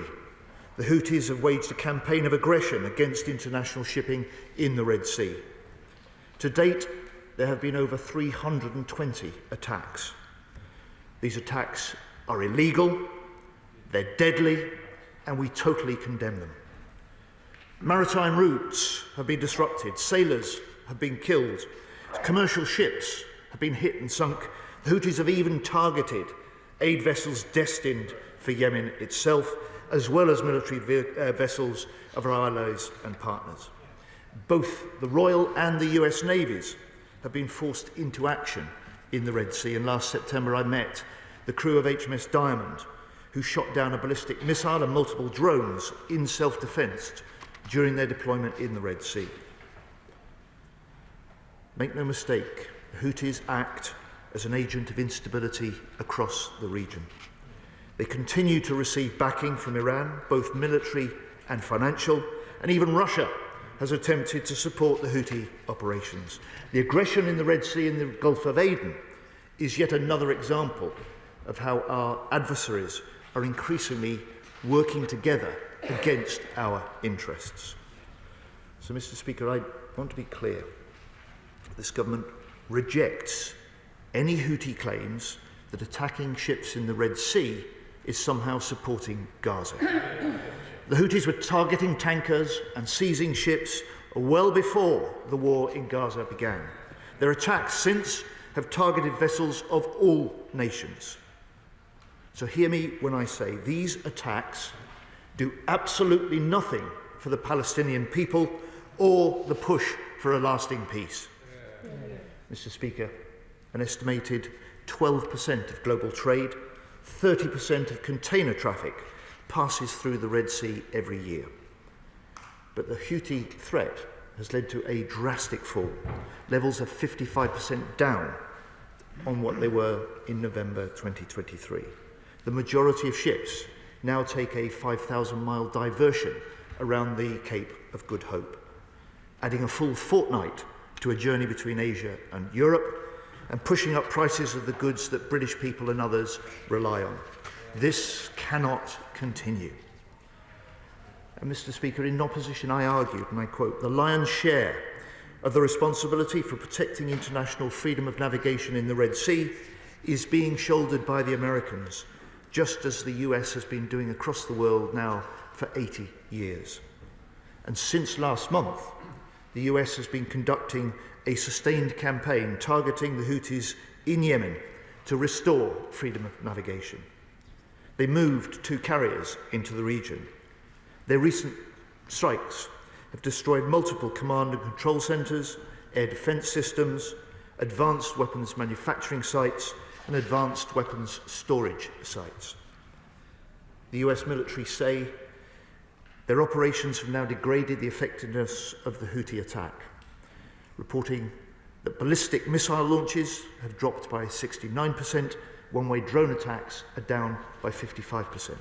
the Houthis have waged a campaign of aggression against international shipping in the Red Sea. To date, there have been over 320 attacks. These attacks are illegal, they're deadly, and we totally condemn them. Maritime routes have been disrupted, sailors have been killed, commercial ships have been hit and sunk. The Houthis have even targeted aid vessels destined for Yemen itself, as well as military vessels of our allies and partners. Both the Royal and the US Navies have been forced into action in the Red Sea, and last September I met the crew of HMS Diamond, who shot down a ballistic missile and multiple drones in self-defence during their deployment in the Red Sea. Make no mistake, the Houthis act as an agent of instability across the region. They continue to receive backing from Iran, both military and financial, and even Russia has attempted to support the Houthi operations. The aggression in the Red Sea and the Gulf of Aden is yet another example of how our adversaries are increasingly working together against our interests. So, Mr. Speaker, I want to be clear. This government rejects any Houthi claims that attacking ships in the Red Sea is somehow supporting Gaza. The Houthis were targeting tankers and seizing ships well before the war in Gaza began. Their attacks since have targeted vessels of all nations. So hear me when I say these attacks do absolutely nothing for the Palestinian people or the push for a lasting peace. Mr. Speaker, an estimated 12% of global trade, 30% of container traffic passes through the Red Sea every year. But the Houthi threat has led to a drastic fall. Levels are 55% down on what they were in November 2023. The majority of ships now take a 5,000-mile diversion around the Cape of Good Hope, adding a full fortnight to a journey between Asia and Europe and pushing up prices of the goods that British people and others rely on. This cannot continue. And Mr. Speaker, in opposition I argued, and I quote, "The lion's share of the responsibility for protecting international freedom of navigation in the Red Sea is being shouldered by the Americans, just as the US has been doing across the world now for 80 years. And since last month, the US has been conducting a sustained campaign targeting the Houthis in Yemen to restore freedom of navigation. They moved 2 carriers into the region. Their recent strikes have destroyed multiple command and control centres, air defence systems, advanced weapons manufacturing sites and advanced weapons storage sites. The US military say their operations have now degraded the effectiveness of the Houthi attack, reporting that ballistic missile launches have dropped by 69%, one-way drone attacks are down by 55%.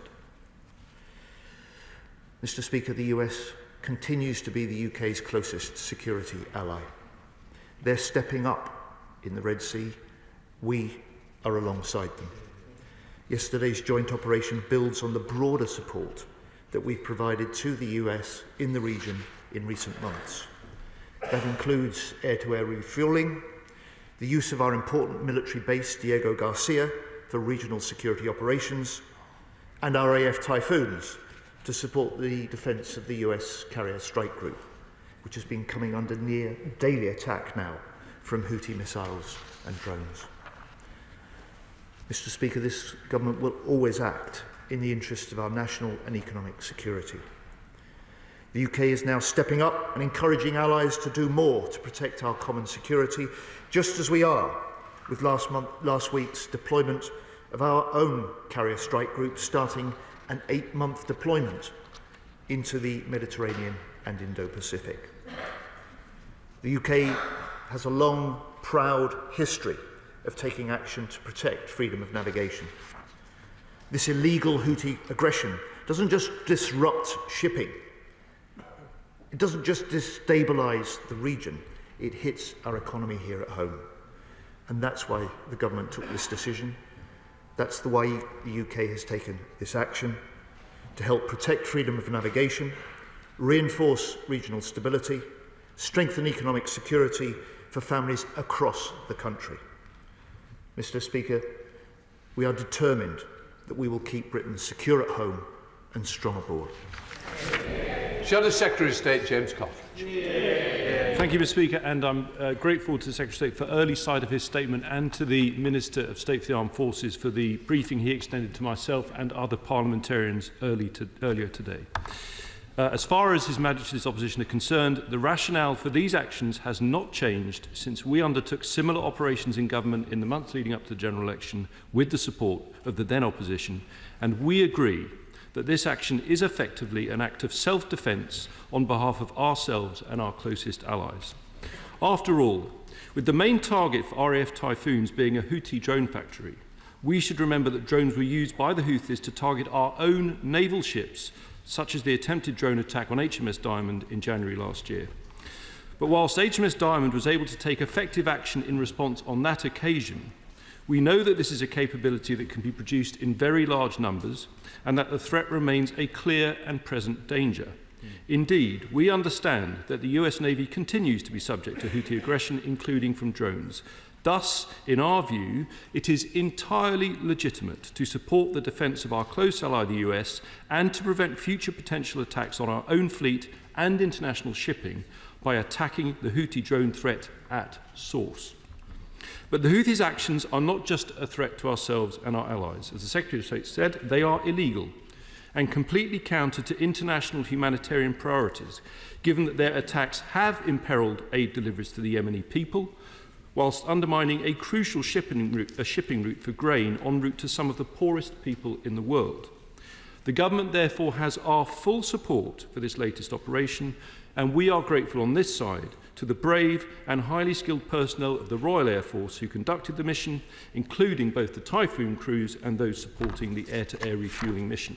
Mr. Speaker, the US continues to be the UK's closest security ally. They're stepping up in the Red Sea. We are alongside them. Yesterday's joint operation builds on the broader support that we've provided to the US in the region in recent months. That includes air-to-air refuelling, the use of our important military base, Diego Garcia, for regional security operations, and our AF Typhoons to support the defence of the US carrier strike group, which has been coming under near daily attack now from Houthi missiles and drones. Mr. Speaker, this government will always act in the interest of our national and economic security. The UK is now stepping up and encouraging allies to do more to protect our common security, just as we are with last week's deployment of our own carrier strike group, starting an 8-month deployment into the Mediterranean and Indo-Pacific. The UK has a long, proud history of taking action to protect freedom of navigation. This illegal Houthi aggression doesn't just disrupt shipping. It doesn't just destabilise the region. It hits our economy here at home. And that's why the government took this decision. That's the why the UK has taken this action, to help protect freedom of navigation, reinforce regional stability, strengthen economic security for families across the country. Mr. Speaker, we are determined that we will keep Britain secure at home and strong abroad. Shadow Secretary of State James Coffridge. Thank you, Mr. Speaker, and I'm grateful to the Secretary of State for early sight of his statement and to the Minister of State for the Armed Forces for the briefing he extended to myself and other parliamentarians earlier today. As far as His Majesty's opposition are concerned, the rationale for these actions has not changed since we undertook similar operations in government in the months leading up to the general election with the support of the then opposition, and we agree that this action is effectively an act of self-defence on behalf of ourselves and our closest allies. After all, with the main target for RAF Typhoons being a Houthi drone factory, we should remember that drones were used by the Houthis to target our own naval ships, such as the attempted drone attack on HMS Diamond in January last year. But whilst HMS Diamond was able to take effective action in response on that occasion, we know that this is a capability that can be produced in very large numbers and that the threat remains a clear and present danger. Indeed, we understand that the US Navy continues to be subject to Houthi aggression, including from drones. Thus, in our view, it is entirely legitimate to support the defence of our close ally, the US, and to prevent future potential attacks on our own fleet and international shipping by attacking the Houthi drone threat at source. But the Houthis' actions are not just a threat to ourselves and our allies. As the Secretary of State said, they are illegal and completely counter to international humanitarian priorities, given that their attacks have imperilled aid deliveries to the Yemeni people, whilst undermining a crucial shipping route for grain en route to some of the poorest people in the world. The government therefore has our full support for this latest operation, and we are grateful on this side to the brave and highly skilled personnel of the Royal Air Force who conducted the mission, including both the Typhoon crews and those supporting the air-to-air refuelling mission.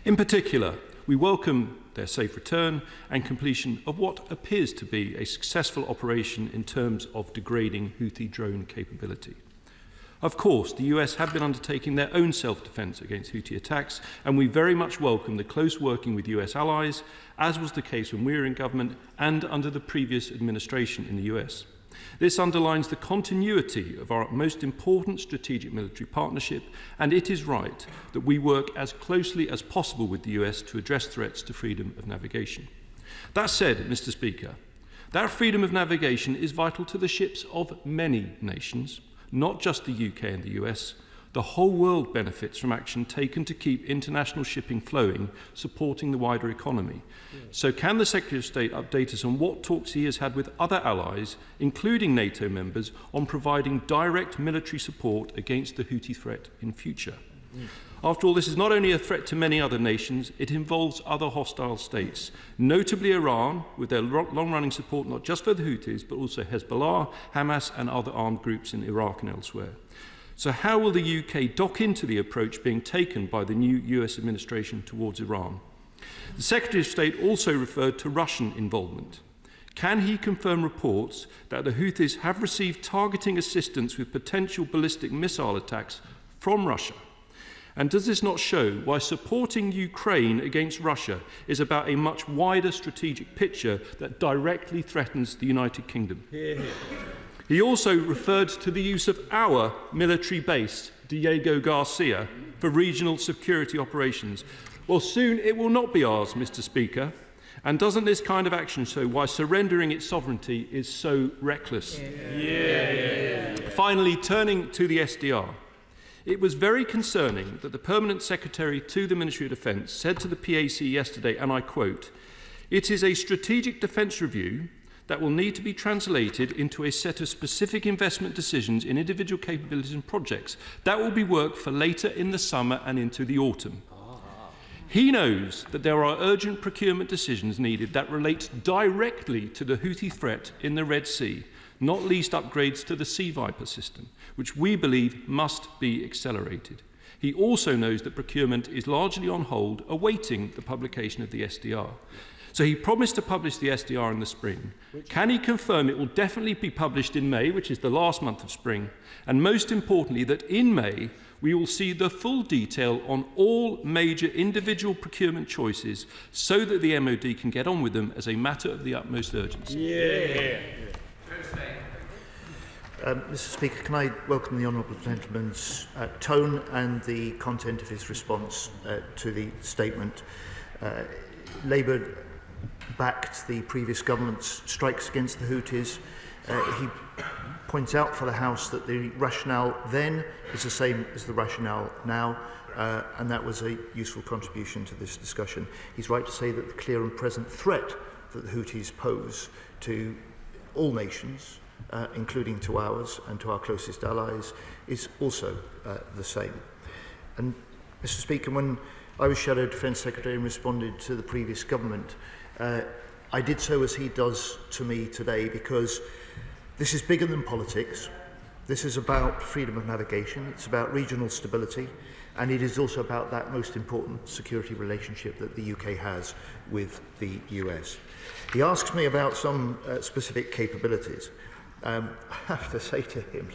In particular, we welcome their safe return and completion of what appears to be a successful operation in terms of degrading Houthi drone capability. Of course, the US have been undertaking their own self-defence against Houthi attacks, and we very much welcome the close working with US allies, as was the case when we were in government and under the previous administration in the US. This underlines the continuity of our most important strategic military partnership, and it is right that we work as closely as possible with the US to address threats to freedom of navigation. That said, Mr. Speaker, that freedom of navigation is vital to the ships of many nations, not just the UK and the US. The whole world benefits from action taken to keep international shipping flowing, supporting the wider economy. So can the Secretary of State update us on what talks he has had with other allies, including NATO members, on providing direct military support against the Houthi threat in future? After all, this is not only a threat to many other nations, it involves other hostile states, notably Iran, with their long-running support not just for the Houthis, but also Hezbollah, Hamas and other armed groups in Iraq and elsewhere. So how will the UK dock into the approach being taken by the new US administration towards Iran? The Secretary of State also referred to Russian involvement. Can he confirm reports that the Houthis have received targeting assistance with potential ballistic missile attacks from Russia? And does this not show why supporting Ukraine against Russia is about a much wider strategic picture that directly threatens the United Kingdom? He also referred to the use of our military base, Diego Garcia, for regional security operations. Well, soon it will not be ours, Mr. Speaker. And doesn't this kind of action show why surrendering its sovereignty is so reckless? Finally, turning to the SDR. It was very concerning that the Permanent Secretary to the Ministry of Defence said to the PAC yesterday, and I quote, "It is a strategic defence review that will need to be translated into a set of specific investment decisions in individual capabilities and projects. That will be work for later in the summer and into the autumn." He knows that there are urgent procurement decisions needed that relate directly to the Houthi threat in the Red Sea, not least upgrades to the Sea Viper system, which we believe must be accelerated. He also knows that procurement is largely on hold, awaiting the publication of the SDR. So he promised to publish the SDR in the spring. Can he confirm it will definitely be published in May, which is the last month of spring, and most importantly, that in May we will see the full detail on all major individual procurement choices so that the MOD can get on with them as a matter of the utmost urgency? Mr. Speaker, can I welcome the honourable gentleman's tone and the content of his response to the statement. Labour backed the previous government's strikes against the Houthis. He points out for the House that the rationale then is the same as the rationale now, and that was a useful contribution to this discussion. He's right to say that the clear and present threat that the Houthis pose to all nations, including to ours and to our closest allies, is also the same. And, Mr. Speaker, when I was Shadow Defence Secretary and responded to the previous government, I did so as he does to me today, because this is bigger than politics. This is about freedom of navigation, it's about regional stability, and it is also about that most important security relationship that the UK has with the US. He asks me about some specific capabilities. I have to say to him,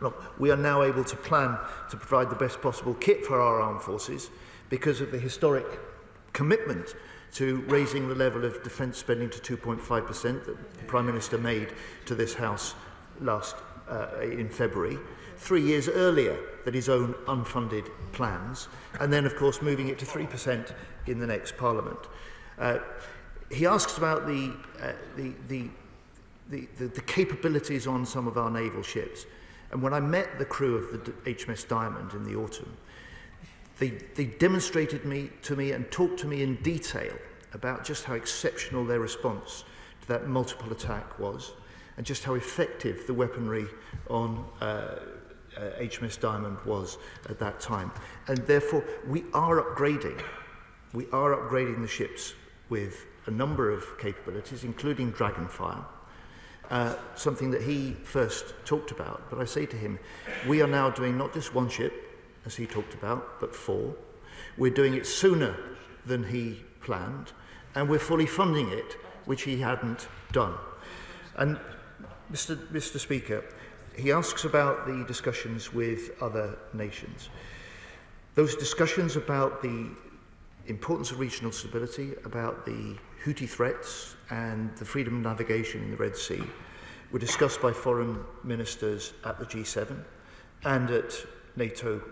look, we are now able to plan to provide the best possible kit for our armed forces because of the historic commitment to raising the level of defence spending to 2.5% that the Prime Minister made to this House in February, 3 years earlier than his own unfunded plans, and then, of course, moving it to 3% in the next Parliament. He asks about the capabilities on some of our naval ships. And when I met the crew of the HMS Diamond in the autumn, they demonstrated to me and talked to me in detail about just how exceptional their response to that multiple attack was, and just how effective the weaponry on HMS Diamond was at that time. And therefore, we are upgrading the ships with a number of capabilities, including Dragonfire, something that he first talked about. But I say to him, we are now doing not just one ship, as he talked about, but 4. We're doing it sooner than he planned, and we're fully funding it, which he hadn't done. And Mr. Speaker, he asks about the discussions with other nations. Those discussions about the importance of regional stability, about the Houthi threats and the freedom of navigation in the Red Sea were discussed by foreign ministers at the G7 and at NATO,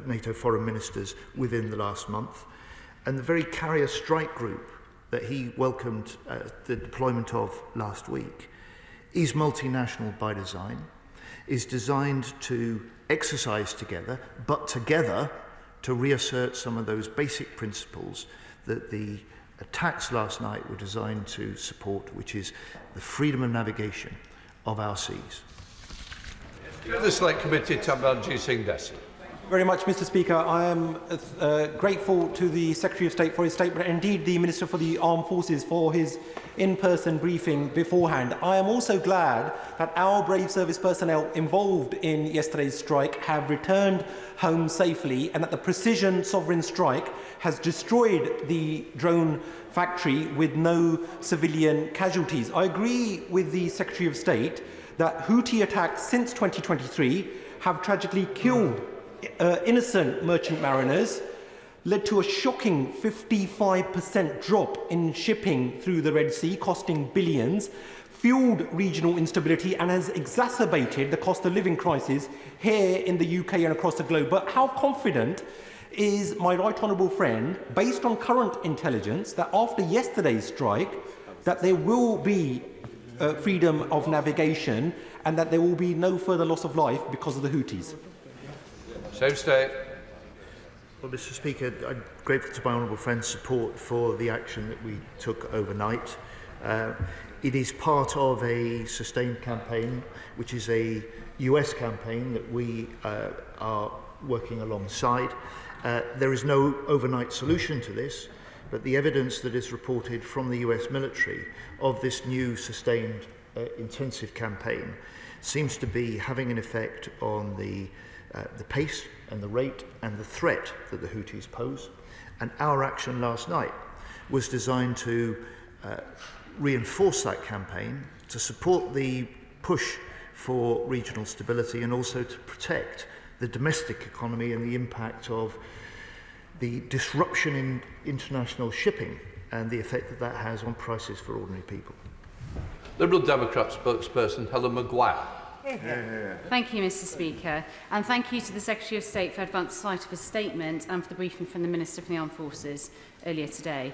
NATO foreign ministers within the last month. And the very carrier strike group that he welcomed the deployment of last week is multinational by design, is designed to exercise together, but together to reassert some of those basic principles that the attacks last night were designed to support, which is the freedom of navigation of our seas. The Select Committee, Tabanji Singh Desi. Very much, Mr. Speaker. I am grateful to the Secretary of State for his statement, and indeed the Minister for the Armed Forces for his in-person briefing beforehand. I am also glad that our brave service personnel involved in yesterday's strike have returned home safely, and that the Precision Sovereign strike has destroyed the drone factory with no civilian casualties. I agree with the Secretary of State that Houthi attacks since 2023 have tragically killed innocent merchant mariners, led to a shocking 55% drop in shipping through the Red Sea, costing billions, fueled regional instability, and has exacerbated the cost of living crisis here in the UK and across the globe. But how confident is my right honourable friend, based on current intelligence, that after yesterday's strike, that there will be freedom of navigation and that there will be no further loss of life because of the Houthis? Same State. Well, Mr. Speaker, I'm grateful to my honourable friend's support for the action that we took overnight. It is part of a sustained campaign, which is a US campaign that we are working alongside. There is no overnight solution to this, but the evidence that is reported from the US military of this new sustained intensive campaign seems to be having an effect on the pace and the rate and the threat that the Houthis pose. And our action last night was designed to reinforce that campaign, to support the push for regional stability, and also to protect the domestic economy and the impact of the disruption in international shipping and the effect that that has on prices for ordinary people. Liberal Democrat spokesperson Helen Maguire. Thank you, Mr. Speaker, and thank you to the Secretary of State for advance sight of his statement and for the briefing from the Minister for the Armed Forces earlier today.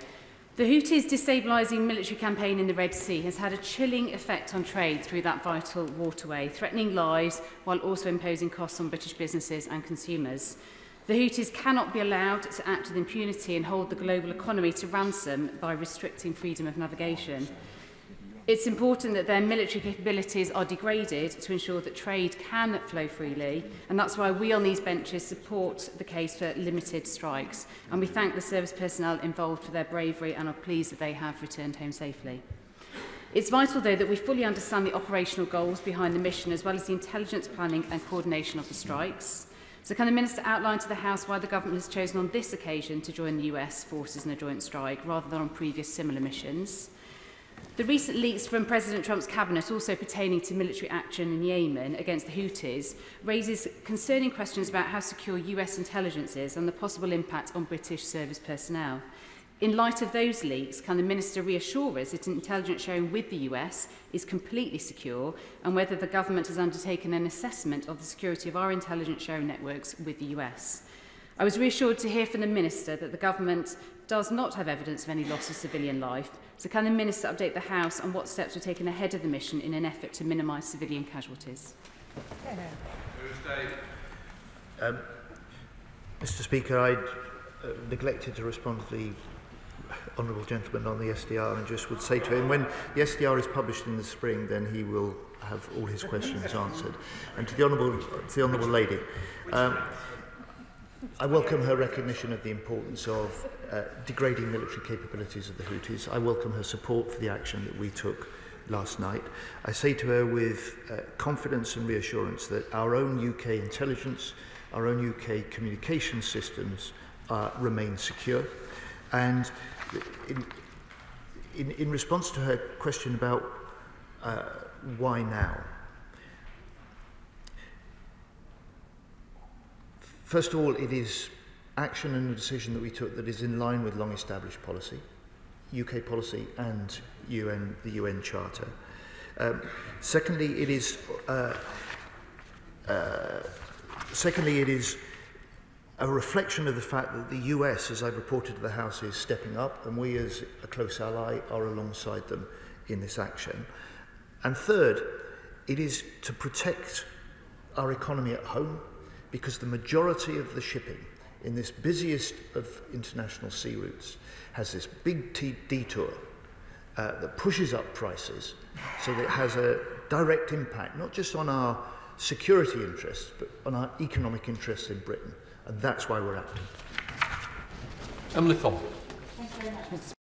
The Houthis' destabilising military campaign in the Red Sea has had a chilling effect on trade through that vital waterway, threatening lives while also imposing costs on British businesses and consumers. The Houthis cannot be allowed to act with impunity and hold the global economy to ransom by restricting freedom of navigation. It's important that their military capabilities are degraded to ensure that trade can flow freely, and that's why we on these benches support the case for limited strikes, and we thank the service personnel involved for their bravery and are pleased that they have returned home safely. It's vital, though, that we fully understand the operational goals behind the mission, as well as the intelligence planning and coordination of the strikes. So can the Minister outline to the House why the Government has chosen on this occasion to join the US forces in a joint strike rather than on previous similar missions? The recent leaks from President Trump's cabinet, also pertaining to military action in Yemen against the Houthis, raises concerning questions about how secure US intelligence is and the possible impact on British service personnel. In light of those leaks, can the Minister reassure us that intelligence sharing with the US is completely secure, and whether the Government has undertaken an assessment of the security of our intelligence sharing networks with the US? I was reassured to hear from the Minister that the Government does not have evidence of any loss of civilian life. So can the Minister update the House on what steps were taken ahead of the mission in an effort to minimise civilian casualties? Mr. Speaker, I neglected to respond to the honourable gentleman on the SDR, and just would say to him, when the SDR is published in the spring, then he will have all his questions answered. And to the honourable lady, I welcome her recognition of the importance of degrading military capabilities of the Houthis. I welcome her support for the action that we took last night. I say to her with confidence and reassurance that our own UK intelligence, our own UK communication systems remain secure. And in response to her question about why now, first of all, it is action and a decision that we took that is in line with long-established policy, UK policy and the UN Charter. Secondly, it is a reflection of the fact that the US, as I've reported to the House, is stepping up, and we as a close ally are alongside them in this action. And third, it is to protect our economy at home, because the majority of the shipping in this busiest of international sea routes has this big detour that pushes up prices, so that it has a direct impact, not just on our security interests, but on our economic interests in Britain. And that's why we're acting. Emily Thom. Thank you very much, Mr.